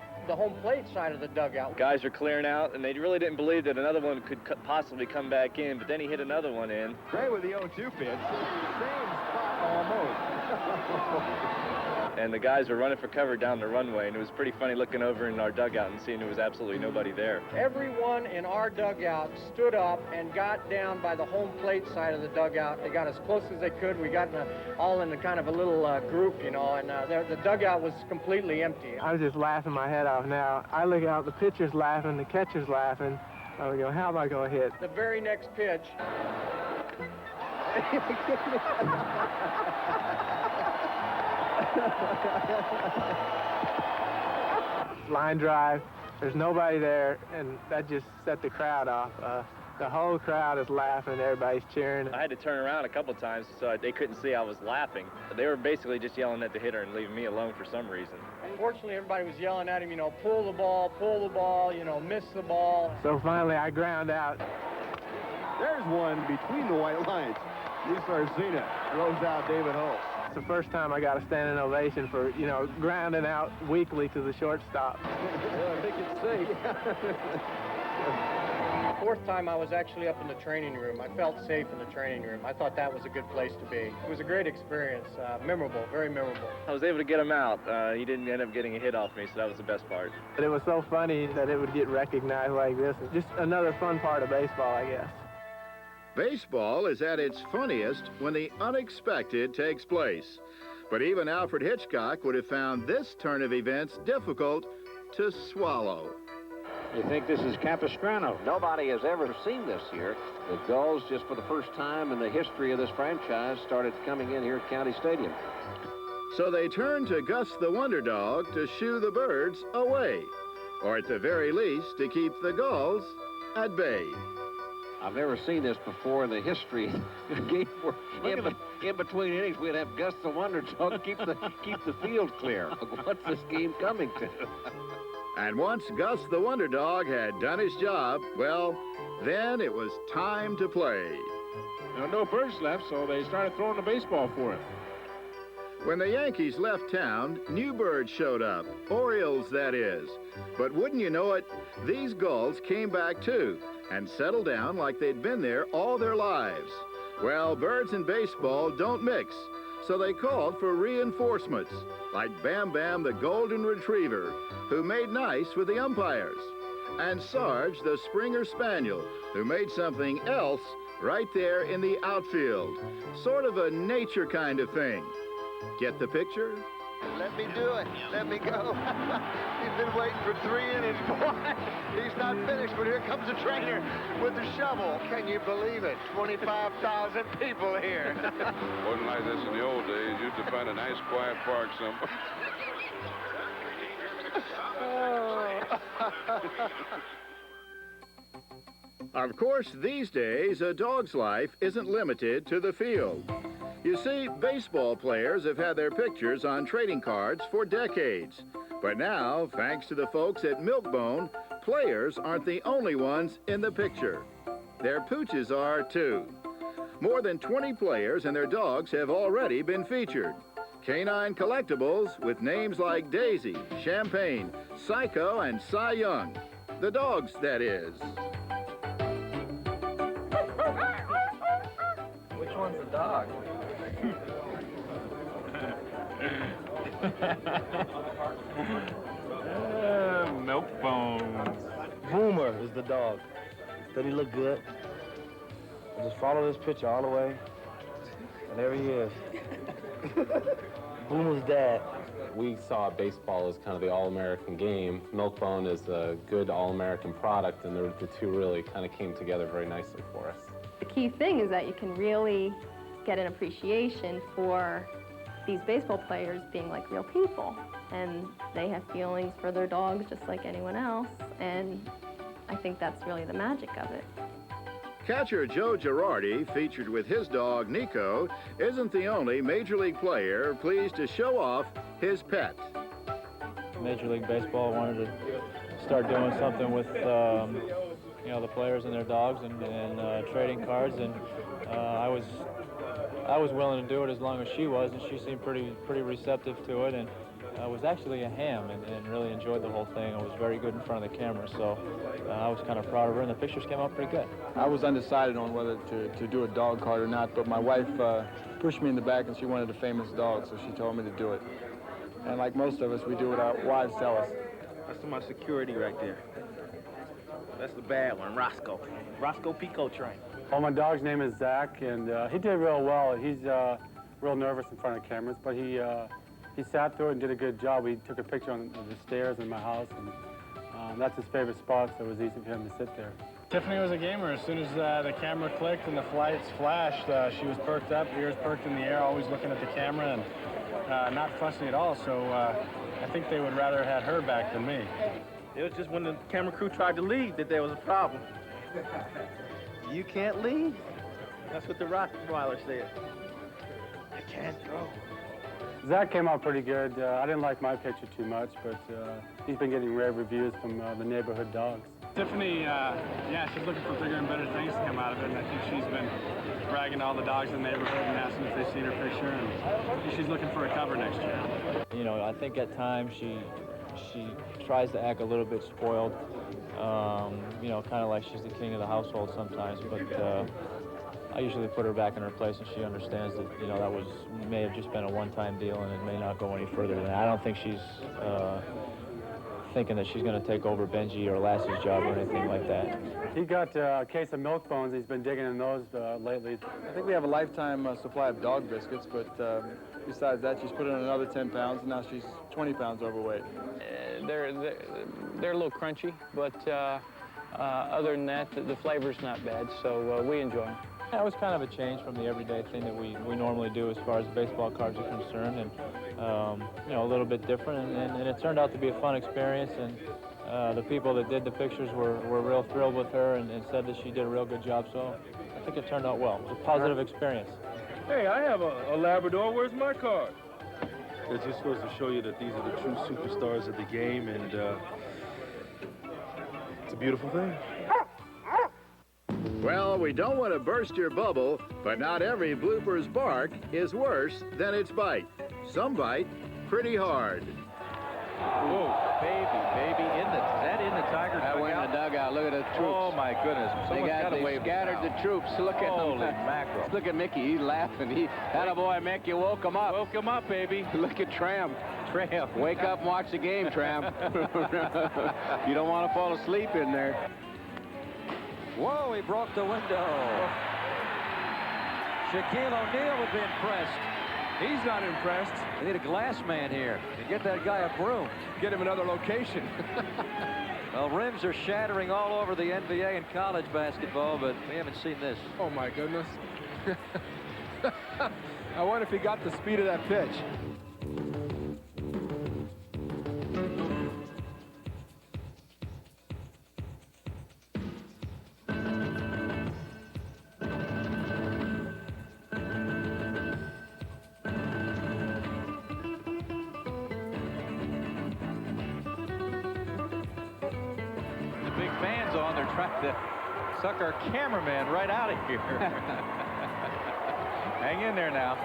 plate side of the dugout. Guys are clearing out, and they really didn't believe that another one could possibly come back in, but then he hit another one in. Gray with the 0-2 pitch. Same spot almost. And the guys were running for cover down the runway, and it was pretty funny looking over in our dugout and seeing there was absolutely nobody there. Everyone in our dugout stood up and got down by the home plate side of the dugout. They got as close as they could. We got all in a kind of a little group, you know, and the dugout was completely empty. I was just laughing my head off now. I look out, the pitcher's laughing, the catcher's laughing. I go, how am I going to hit? The very next pitch. Line drive, there's nobody there, and that just set the crowd off. The whole crowd is laughing, everybody's cheering. I had to turn around a couple times so they couldn't see I was laughing. They were basically just yelling at the hitter and leaving me alone for some reason. Unfortunately, everybody was yelling at him, you know, pull the ball, you know, miss the ball. So finally, I ground out. There's one between the white lines. Lee Sarzina throws out David Halse. It's the first time I got a standing ovation for, you know, grounding out weakly to the shortstop. Well, I think it's safe. Fourth time I was actually up in the training room. I felt safe in the training room. I thought that was a good place to be. It was a great experience, memorable, very memorable. I was able to get him out. He didn't end up getting a hit off me, so that was the best part. But it was so funny that it would get recognized like this. It's just another fun part of baseball, I guess. Baseball is at its funniest when the unexpected takes place. But even Alfred Hitchcock would have found this turn of events difficult to swallow. You think this is Capistrano? Nobody has ever seen this here. The Gulls, just for the first time in the history of this franchise, started coming in here at County Stadium. So they turn to Gus the Wonder Dog to shoo the birds away, or at the very least to keep the Gulls at bay. I've never seen this before in the history of the game where in between innings we'd have Gus the Wonder Dog keep the field clear. What's this game coming to? And once Gus the Wonder Dog had done his job, well, then it was time to play. There were no birds left, so they started throwing the baseball for him. When the Yankees left town, new birds showed up. Orioles, that is. But wouldn't you know it, these Gulls came back too and settled down like they'd been there all their lives. Well, birds and baseball don't mix, so they called for reinforcements, like Bam Bam the Golden Retriever, who made nice with the umpires, and Sarge the Springer Spaniel, who made something else right there in the outfield. Sort of a nature kind of thing. Get the picture? Let me do it. Let me go. He's been waiting for 3 innings, boy. He's not finished, but here comes the trainer with the shovel. Can you believe it? 25,000 people here. Wasn't like this in the old days. You used to find a nice, quiet park somewhere. Of course, these days, a dog's life isn't limited to the field. You see, baseball players have had their pictures on trading cards for decades. But now, thanks to the folks at Milk-Bone, players aren't the only ones in the picture. Their pooches are, too. More than 20 players and their dogs have already been featured. Canine collectibles with names like Daisy, Champagne, Psycho, and Cy Young. The dogs, that is. Which one's the dog? Milk bones. Boomer is the dog. Does he look good? I just follow this picture all the way, and there he is. Boomer's dad. We saw baseball as kind of the all-American game. Milk-Bone is a good all-American product, and the two really kind of came together very nicely for us. The key thing is that you can really get an appreciation for these baseball players being like real people, and they have feelings for their dogs just like anyone else, and I think that's really the magic of it. Catcher Joe Girardi, featured with his dog Nico, isn't the only Major League player pleased to show off his pet. Major League Baseball wanted to start doing something with you know, the players and their dogs and trading cards, and I was willing to do it as long as she was, and she seemed pretty receptive to it, and was actually a ham and really enjoyed the whole thing. It was very good in front of the camera, so I was kind of proud of her, and the pictures came out pretty good. I was undecided on whether to do a dog card or not, but my wife pushed me in the back and she wanted a famous dog, so she told me to do it. And like most of us, we do what our wives tell us. That's my security right there. That's the bad one, Roscoe. Roscoe Pico train. Well, my dog's name is Zach, and he did real well. He's real nervous in front of cameras, but he sat through it and did a good job. We took a picture on the stairs in my house, and that's his favorite spot, so it was easy for him to sit there. Tiffany was a gamer. As soon as the camera clicked and the lights flashed, she was perked up, ears perked in the air, always looking at the camera, and not fussy at all, so I think they would rather have had her back than me. It was just when the camera crew tried to leave that there was a problem. You can't leave? That's what the Rottweiler said. I can't go. Zach came out pretty good. I didn't like my picture too much, but he's been getting rave reviews from the neighborhood dogs. Tiffany, yeah, she's looking for bigger and better things to come out of it, and I think she's been bragging all the dogs in the neighborhood and asking if they've seen her picture, and she's looking for a cover next year. You know, I think at times she tries to act a little bit spoiled, you know, kind of like she's the king of the household sometimes, but I usually put her back in her place, and she understands that, you know, that may have just been a one-time deal, and it may not go any further than that. I don't think she's thinking that she's going to take over Benji or Lassie's job or anything like that. He got a case of milk bones. He's been digging in those lately. I think we have a lifetime supply of dog biscuits, but besides that, she's put on another 10 pounds, and now she's 20 pounds overweight. They're a little crunchy, but other than that, the flavor's not bad, so we enjoy them. That was kind of a change from the everyday thing that we normally do as far as baseball cards are concerned, and you know, a little bit different, and it turned out to be a fun experience, and the people that did the pictures were real thrilled with her and said that she did a real good job, so I think it turned out well. It was a positive experience. Hey, I have a Labrador. Where's my card? It just goes to show you that these are the true superstars of the game, and it's a beautiful thing. Well, we don't want to burst your bubble, but not every Bloopers bark is worse than its bite. Some bite pretty hard. Whoa, baby, in the Tigers' I went in the dugout. Look at the troops. Oh my goodness! They scattered the troops. Look at Holy them. mackerel! Look at Mickey. He's laughing. Attaboy, Mickey, woke him up. Woke him up, baby. Look at Tramp. Wake up and watch the game, Tramp. You don't want to fall asleep in there. Whoa, he broke the window. Shaquille O'Neal would be impressed. He's not impressed. They need a glass man here to get that guy a broom. Get him another location. Well, rims are shattering all over the NBA and college basketball, but we haven't seen this. Oh, my goodness. I wonder if he got the speed of that pitch. on, they're trying to suck our cameraman right out of here. Hang in there now.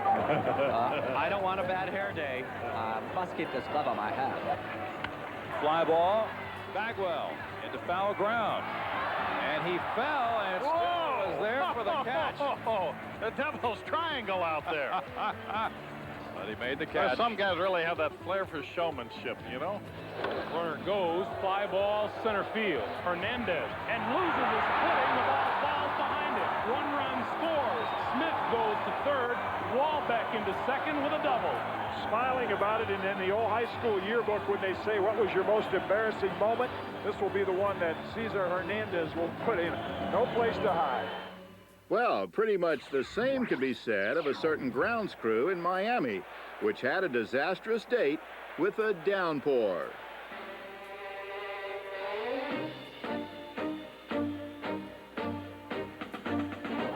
I don't want a bad hair day. Must keep this glove on my hat. Fly ball. Bagwell into foul ground. And he fell and still was there for the catch. The devil's triangle out there. But he made the catch. Some guys really have that flair for showmanship, you know? Corner goes, fly ball, center field. Hernandez, and loses his footing. The ball falls behind it. One run scores. Smith goes to third. Wall back into second with a double. Smiling about it, and in the old high school yearbook, when they say, what was your most embarrassing moment? This will be the one that Cesar Hernandez will put in. No place to hide. Well, pretty much the same can be said of a certain grounds crew in Miami, which had a disastrous date with a downpour.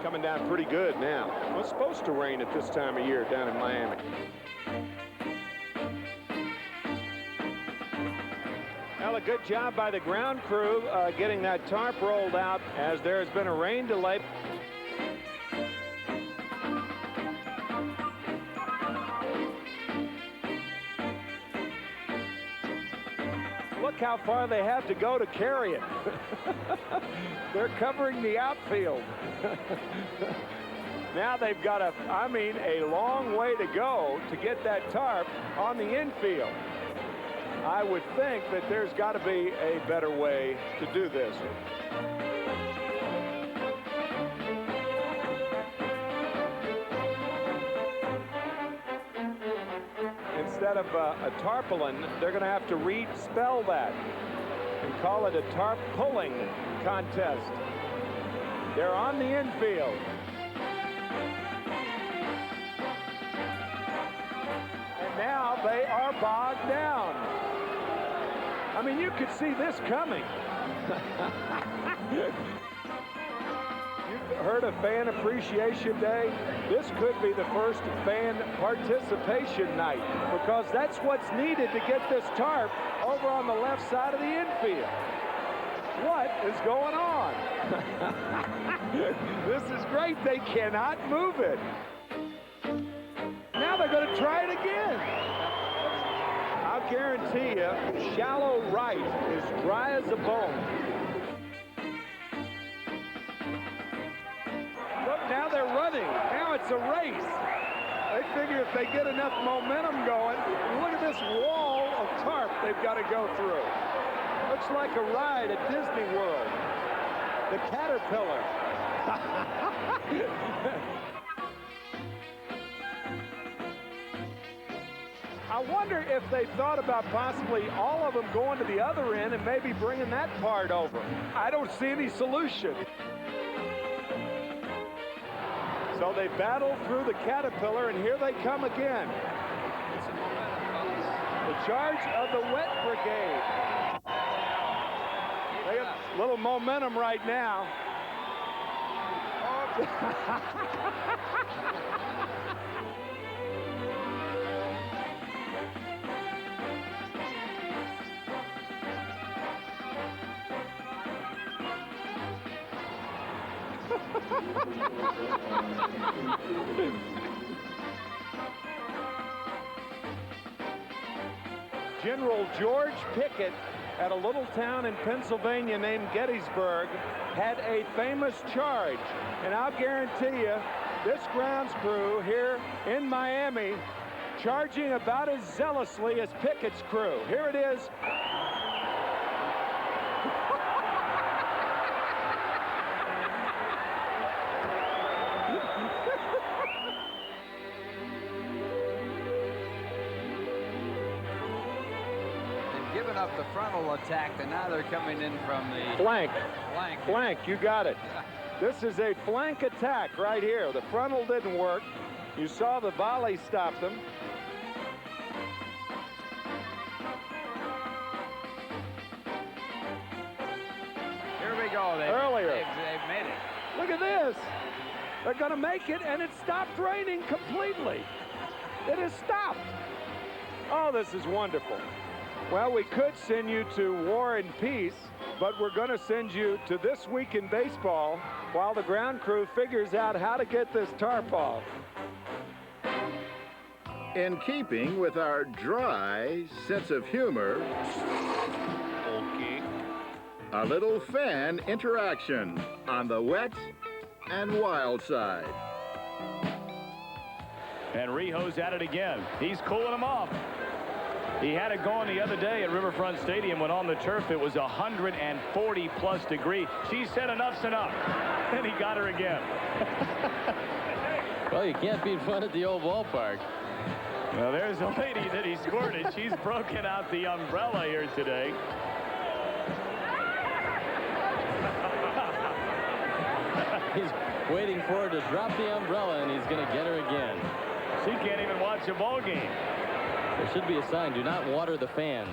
Coming down pretty good now. Well, it's supposed to rain at this time of year down in Miami. Well, a good job by the ground crew getting that tarp rolled out as there has been a rain delay. Look how far they have to go to carry it. They're covering the outfield. Now they've got a long way to go to get that tarp on the infield. I would think that there's got to be a better way to do this. Instead of a tarpaulin, they're going to have to re-spell that and call it a tarp pulling contest. They're on the infield. And now they are bogged down. I mean, you could see this coming. You've heard of Fan Appreciation Day? This could be the first fan participation night, because that's what's needed to get this tarp over on the left side of the infield. What is going on? This is great. They cannot move it. Now they're going to try it again. I'll guarantee you, shallow right is dry as a bone. Look, now they're running. Now it's a race. They figure if they get enough momentum going, look at this wall of tarp they've got to go through. Looks like a ride at Disney World. The Caterpillar. I wonder if they thought about possibly all of them going to the other end and maybe bringing that part over. I don't see any solution. So they battle through the Caterpillar, and here they come again. The charge of the Wet Brigade. They got a little momentum right now. General George Pickett at a little town in Pennsylvania named Gettysburg had a famous charge, and I'll guarantee you this grounds crew here in Miami charging about as zealously as Pickett's crew. Here it is. Given up the frontal attack, and now they're coming in from the flank. Flank, you got it. This is a flank attack right here. The frontal didn't work. You saw the volley stop them. Here we go. Earlier. They've made it. Look at this. They're going to make it, and it stopped raining completely. It has stopped. Oh, this is wonderful. Well, we could send you to War and Peace, but we're going to send you to This Week in Baseball while the ground crew figures out how to get this tarp off. In keeping with our dry sense of humor, a little fan interaction on the wet and wild side. And Rijo's at it again. He's cooling him off. He had it going the other day at Riverfront Stadium when on the turf it was 140+ degrees. She said enough's enough. And he got her again. Well, you can't beat fun at the old ballpark. Well, there's a lady that he scored it. She's broken out the umbrella here today. He's waiting for her to drop the umbrella, and he's going to get her again. She can't even watch a ball game. There should be a sign, do not water the fans.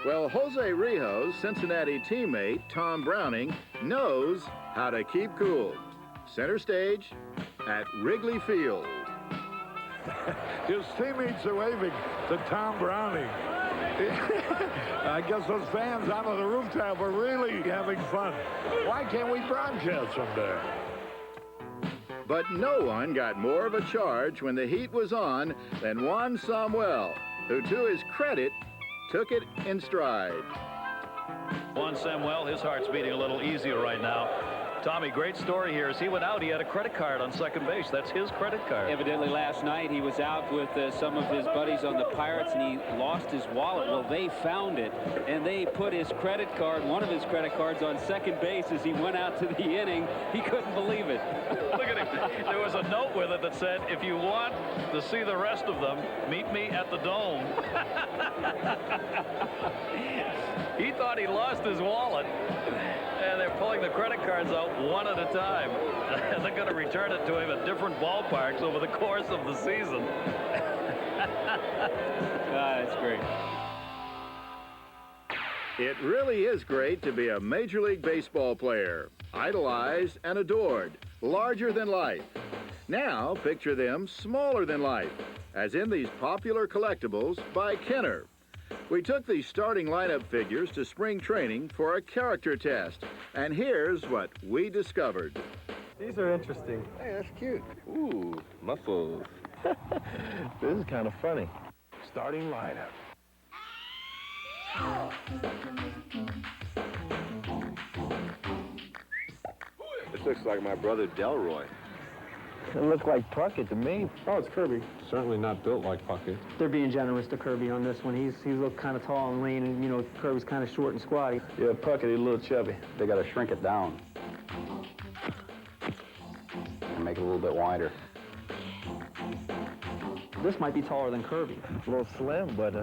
Well, Jose Rijo's Cincinnati teammate, Tom Browning, knows how to keep cool. Center stage at Wrigley Field. His teammates are waving to Tom Browning. I guess those fans out on the rooftop are really having fun. Why can't we broadcast from there? But no one got more of a charge when the heat was on than Juan Samuel, who, to his credit, took it in stride. Juan Samuel, his heart's beating a little easier right now. Tommy, great story here. As he went out, he had a credit card on second base. That's his credit card. Evidently last night he was out with some of his buddies on the Pirates and he lost his wallet. Well, they found it and they put his credit card, one of his credit cards, on second base as he went out to the inning. He couldn't believe it. Look at him. There was a note with it that said, if you want to see the rest of them, meet me at the Dome. He thought he lost his wallet. And they're pulling the credit cards out one at a time. And they're going to return it to him at different ballparks over the course of the season. That's great. It really is great to be a Major League Baseball player, idolized and adored, larger than life. Now picture them smaller than life, as in these popular collectibles by Kenner. We took these starting lineup figures to spring training for a character test, and here's what we discovered. These are interesting. Hey, that's cute. Ooh, muscles. This is kind of funny. Starting lineup. This looks like my brother Delroy. It looks like Puckett to me. Oh, it's Kirby. Certainly not built like Puckett. They're being generous to Kirby on this one. He looked kind of tall and lean, and, you know, Kirby's kind of short and squatty. Yeah, Puckett, he's a little chubby. They got to shrink it down and make it a little bit wider. This might be taller than Kirby. A little slim, but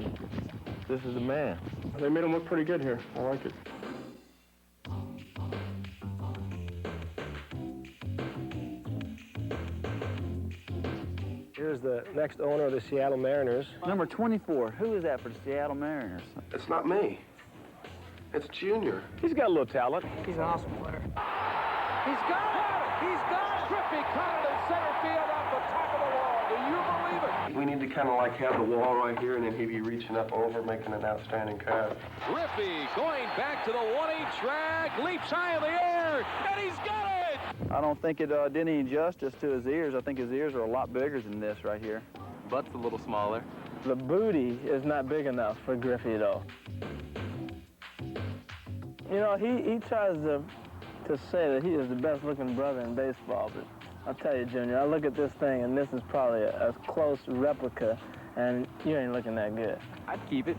this is a man. They made him look pretty good here. I like it. Here's the next owner of the Seattle Mariners. Number 24. Who is that for the Seattle Mariners? It's not me. It's Junior. He's got a little talent. He's an awesome player. He's got it! He's got it! Griffey caught it in center field off the top of the wall. Do you believe it? We need to kind of like have the wall right here, and then he'd be reaching up over, making an outstanding catch. Griffey going back to the 1-8 track, leaps high in the air, and he's got it! I don't think it did any justice to his ears. I think his ears are a lot bigger than this right here. Butt's a little smaller. The booty is not big enough for Griffey, though. You know, he tries to say that he is the best-looking brother in baseball, but I'll tell you, Junior, I look at this thing, and this is probably a close replica, and you ain't looking that good. I'd keep it.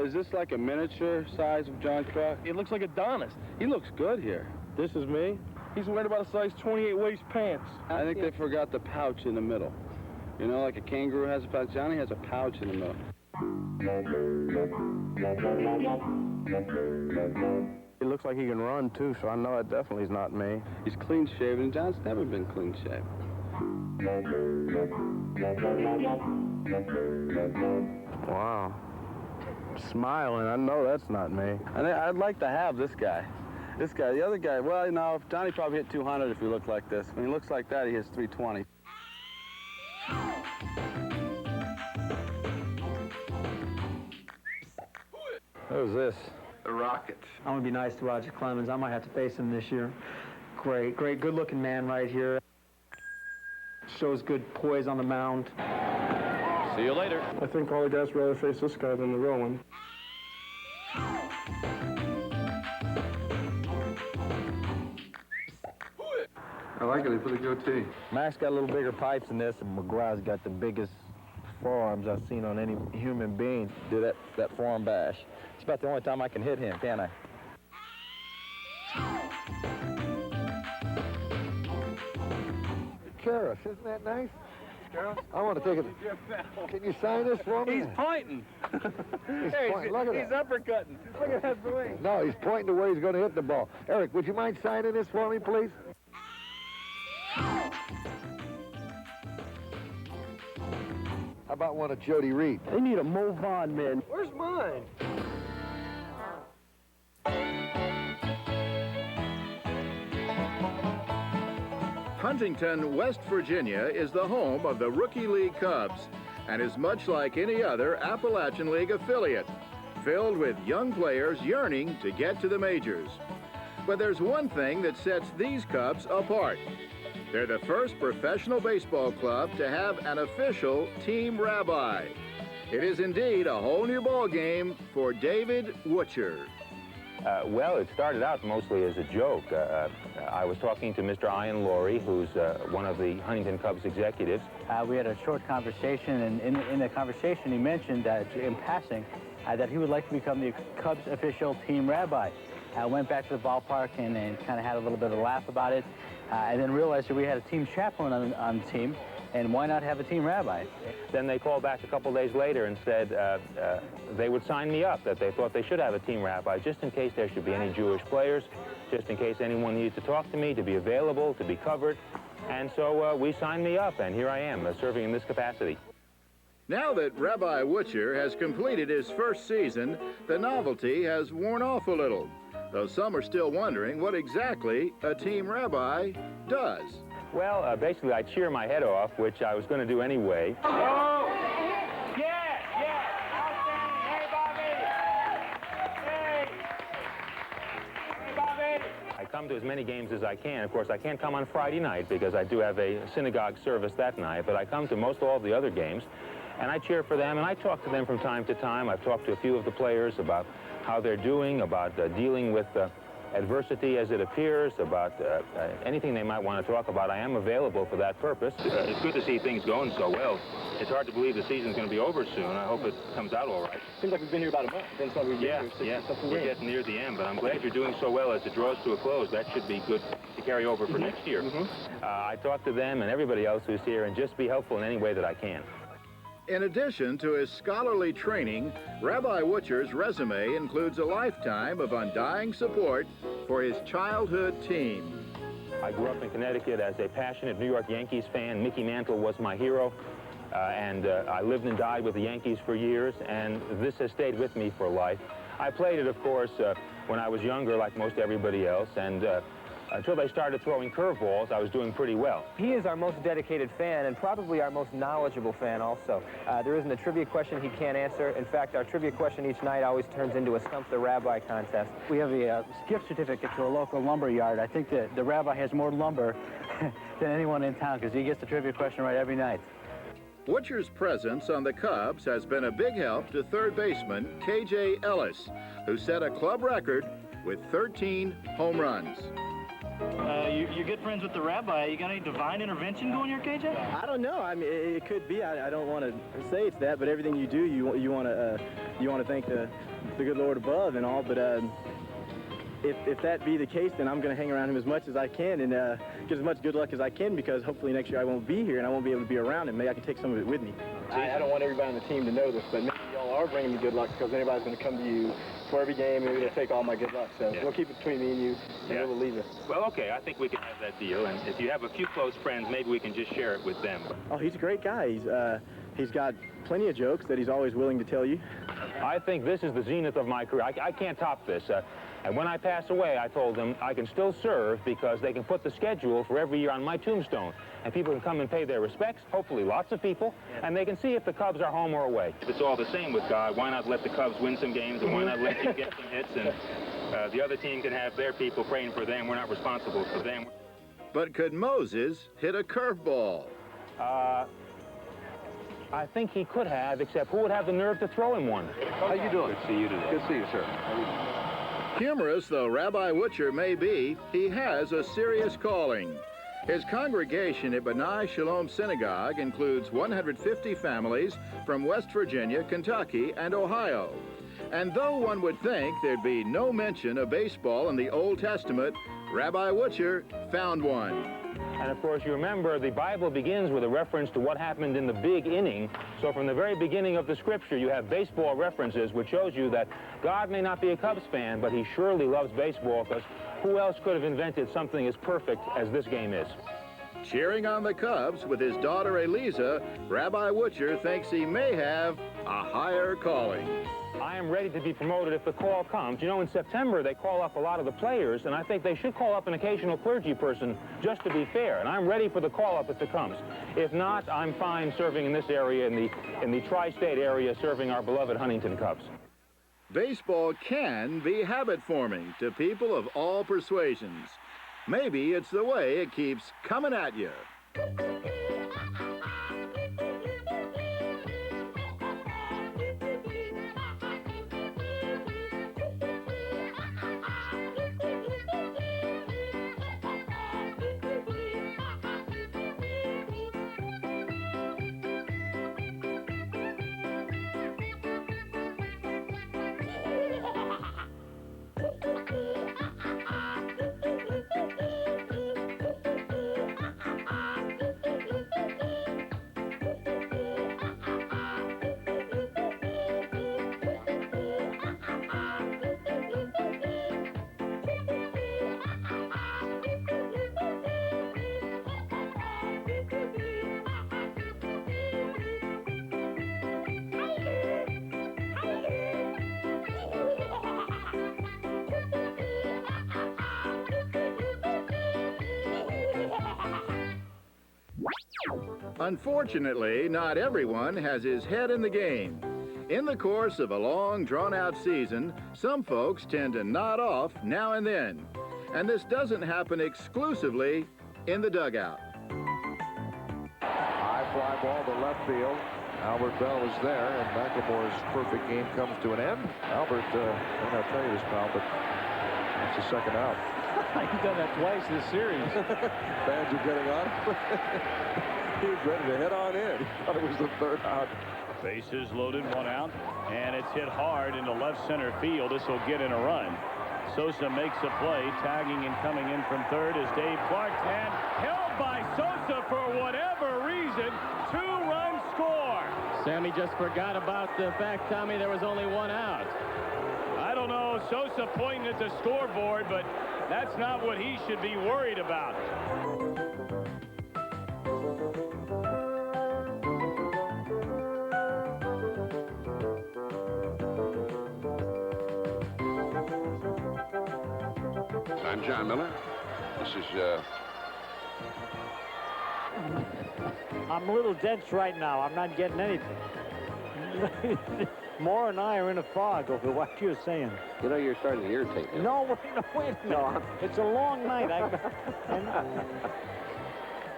Is this like a miniature size of John Kruk? It looks like Adonis. He looks good here. This is me. He's wearing about a size 28 waist pants. I think they forgot the pouch in the middle. You know, like a kangaroo has a pouch. Johnny has a pouch in the middle. He looks like he can run, too, so I know it definitely is not me. He's clean-shaven, and John's never been clean-shaven. Wow. Smiling, I know that's not me. I'd like to have this guy. This guy, the other guy, well, you know, Johnny probably hit 200 if he looked like this. When he looks like that, he hits 320. Who's this? The Rockets. I'm going to be nice to Roger Clemens. I might have to face him this year. Great, good-looking man right here. Shows good poise on the mound. See you later. I think all the guys would rather face this guy than the real one. I like it. He put a goatee. Max got a little bigger pipes than this, and McGuire's got the biggest forearms I've seen on any human being do that forearm bash. It's about the only time I can hit him, can't I? Karis, isn't that nice? I want to take it. Can you sign this for me? He's pointing. He's pointing. Look at he's that. uppercutting. Look at that swing. No, he's pointing to where he's going to hit the ball. Eric, would you mind signing this for me, please? How about one of Jody Reed? They need to move on, man. Where's mine? Huntington, West Virginia is the home of the Rookie League Cubs and is much like any other Appalachian League affiliate, filled with young players yearning to get to the majors. But there's one thing that sets these Cubs apart. They're the first professional baseball club to have an official team rabbi. It is indeed a whole new ball game for David Wutcher. Well, it started out mostly as a joke. I was talking to Mr. Ian Laurie, who's one of the Huntington Cubs executives. We had a short conversation, and in the conversation he mentioned that, in passing, that he would like to become the Cubs official team rabbi. I went back to the ballpark and kind of had a little bit of a laugh about it, and then realized that we had a team chaplain on the team, and why not have a team rabbi? Then they called back a couple days later and said they would sign me up, that they thought they should have a team rabbi, just in case there should be any Jewish players, just in case anyone needed to talk to me, to be available, to be covered. And so we signed me up, and here I am, serving in this capacity. Now that Rabbi Wutcher has completed his first season, the novelty has worn off a little, though some are still wondering what exactly a team rabbi does. Well, basically, I cheer my head off, which I was going to do anyway. Oh! Yeah! Outstanding! Hey, Bobby! Hey! I come to as many games as I can. Of course, I can't come on Friday night because I do have a synagogue service that night, but I come to most all the other games, and I cheer for them, and I talk to them from time to time. I've talked to a few of the players about how they're doing, about dealing with adversity as it appears, about anything they might want to talk about. I am available for that purpose. It's good to see things going so well. It's hard to believe the season's going to be over soon. I hope it comes out all right. Seems like we've been here about a month. Then we've been Yeah, we're getting near the end, but I'm glad you're doing so well as it draws to a close. That should be good to carry over for next year. I talk to them and everybody else who's here and just be helpful in any way that I can. In addition to his scholarly training, Rabbi Wutcher's resume includes a lifetime of undying support for his childhood team. I grew up in Connecticut as a passionate New York Yankees fan. Mickey Mantle was my hero, and I lived and died with the Yankees for years, and this has stayed with me for life. I played it, of course, when I was younger, like most everybody else, and until they started throwing curveballs, I was doing pretty well. He is our most dedicated fan and probably our most knowledgeable fan also. There isn't a trivia question he can't answer. In fact, our trivia question each night always turns into a Stump the Rabbi contest. We have a gift certificate to a local lumber yard. I think that the rabbi has more lumber than anyone in town because he gets the trivia question right every night. Wutcher's presence on the Cubs has been a big help to third baseman K.J. Ellis, who set a club record with 13 home runs. You're good friends with the rabbi. You got any divine intervention going here, KJ? I don't know. I mean, it could be. I don't want to say it's that, but everything you do, you want to thank the good Lord above and all. But if that be the case, then I'm going to hang around him as much as I can and get as much good luck as I can, because hopefully next year I won't be here and I won't be able to be around him. Maybe I can take some of it with me. I don't want everybody on the team to know this, but maybe y'all are bringing me good luck because anybody's going to come to you for every game and they'll take all my good luck. So we'll keep it between me and you, and we'll leave it. Well, okay, I think we can have that deal, and if you have a few close friends, maybe we can just share it with them. Oh, he's a great guy. He's He's got plenty of jokes that he's always willing to tell you. I think this is the zenith of my career. I can't top this. And when I pass away, I told them I can still serve because they can put the schedule for every year on my tombstone. And people can come and pay their respects, hopefully lots of people, and they can see if the Cubs are home or away. If it's all the same with God, why not let the Cubs win some games, and why not let you get some hits, and the other team can have their people praying for them. We're not responsible for them. But could Moses hit a curveball? I think he could have, except who would have the nerve to throw him one? How you doing? Good to see you today. Good to see you, sir. Humorous though Rabbi Witcher may be, he has a serious calling. His congregation at B'nai Shalom Synagogue includes 150 families from West Virginia, Kentucky, and Ohio. And though one would think there'd be no mention of baseball in the Old Testament, Rabbi Witcher found one. And of course, you remember the Bible begins with a reference to what happened in the big inning. So from the very beginning of the scripture, you have baseball references, which shows you that God may not be a Cubs fan, but he surely loves baseball, because who else could have invented something as perfect as this game is? Cheering on the Cubs with his daughter Eliza, Rabbi Witcher thinks he may have a higher calling. I am ready to be promoted if the call comes. You know, in September, they call up a lot of the players, and I think they should call up an occasional clergy person just to be fair. And I'm ready for the call-up if it comes. If not, I'm fine serving in this area, in the tri-state area, serving our beloved Huntington Cubs. Baseball can be habit-forming to people of all persuasions. Maybe it's the way it keeps coming at you. Unfortunately, not everyone has his head in the game. In the course of a long, drawn-out season, some folks tend to nod off now and then. And this doesn't happen exclusively in the dugout. High fly ball to left field. Albert Bell is there, and McLemore's perfect game comes to an end. Albert, I'm not tell you this, pal, but it's the second out. He's done that twice this series. Fans are getting on. He was ready to head on in. He thought it was the third out. Bases loaded, one out, and it's hit hard into left center field. This will get in a run. Sosa makes a play, tagging and coming in from third is Dave Clark, and held by Sosa for whatever reason. Two-run score. Sammy just forgot about the fact, Tommy, there was only one out. I don't know, Sosa pointing at the scoreboard, but that's not what he should be worried about. I'm John Miller. This is, I'm a little dense right now. I'm not getting anything. Maura and I are in a fog over what you're saying. You know, you're starting to irritate me. No, wait a minute. It's a long night.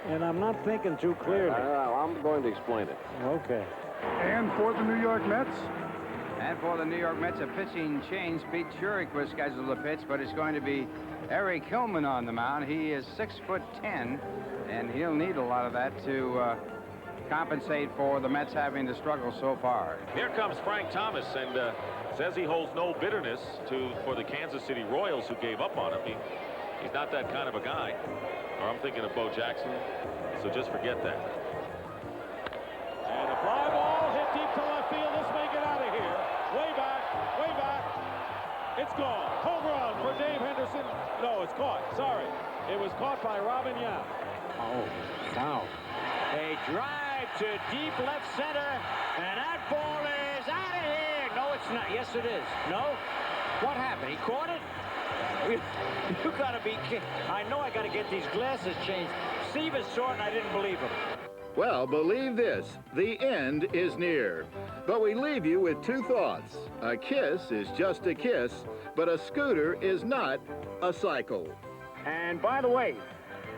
And I'm not thinking too clearly. I'm going to explain it. Okay. And for the New York Mets? And for the New York Mets, a pitching change. Pete Shurik was scheduled to pitch, but it's going to be Eric Hillman on the mound. He is 6'10", and he'll need a lot of that to compensate for the Mets having to struggle so far. Here comes Frank Thomas, and says he holds no bitterness for the Kansas City Royals, who gave up on him. He's not that kind of a guy. Or I'm thinking of Bo Jackson, so just forget that. And a fly ball hit deep to left field. This may get out of here. Way back, way back. It's gone. Home run for Dave Henderson. No, it's caught. Sorry. It was caught by Robin Yap. Oh, wow. A drive to deep left center, and that ball is out of here. No, it's not. Yes, it is. No? What happened? He caught it? You gotta be kidding. I know I gotta get these glasses changed. Stevens saw it, and I didn't believe him. Well, believe this, the end is near. But we leave you with two thoughts. A kiss is just a kiss, but a scooter is not a cycle. And by the way,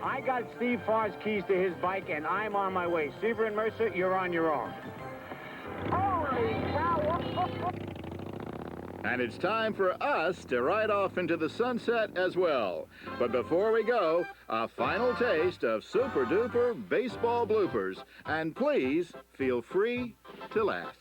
I got Steve Farr's keys to his bike, and I'm on my way. Seaver and Mercer, you're on your own. Holy cow! And it's time for us to ride off into the sunset as well. But before we go, a final taste of Super Duper baseball bloopers. And please feel free to laugh.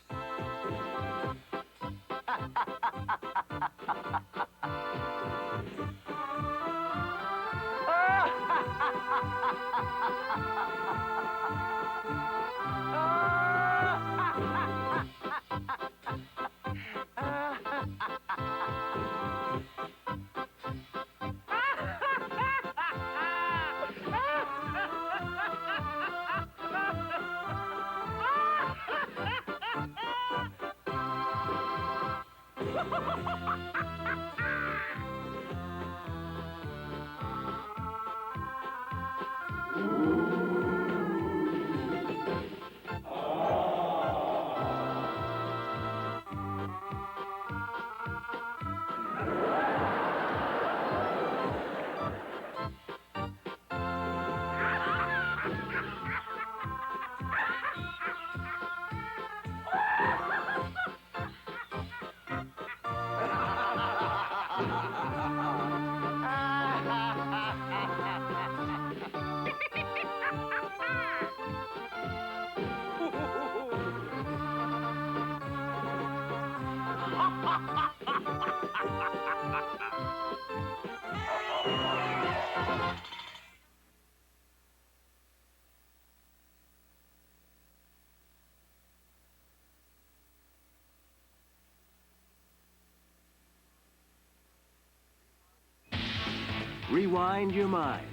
Rewind your mind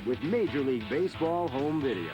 with Major League Baseball home video.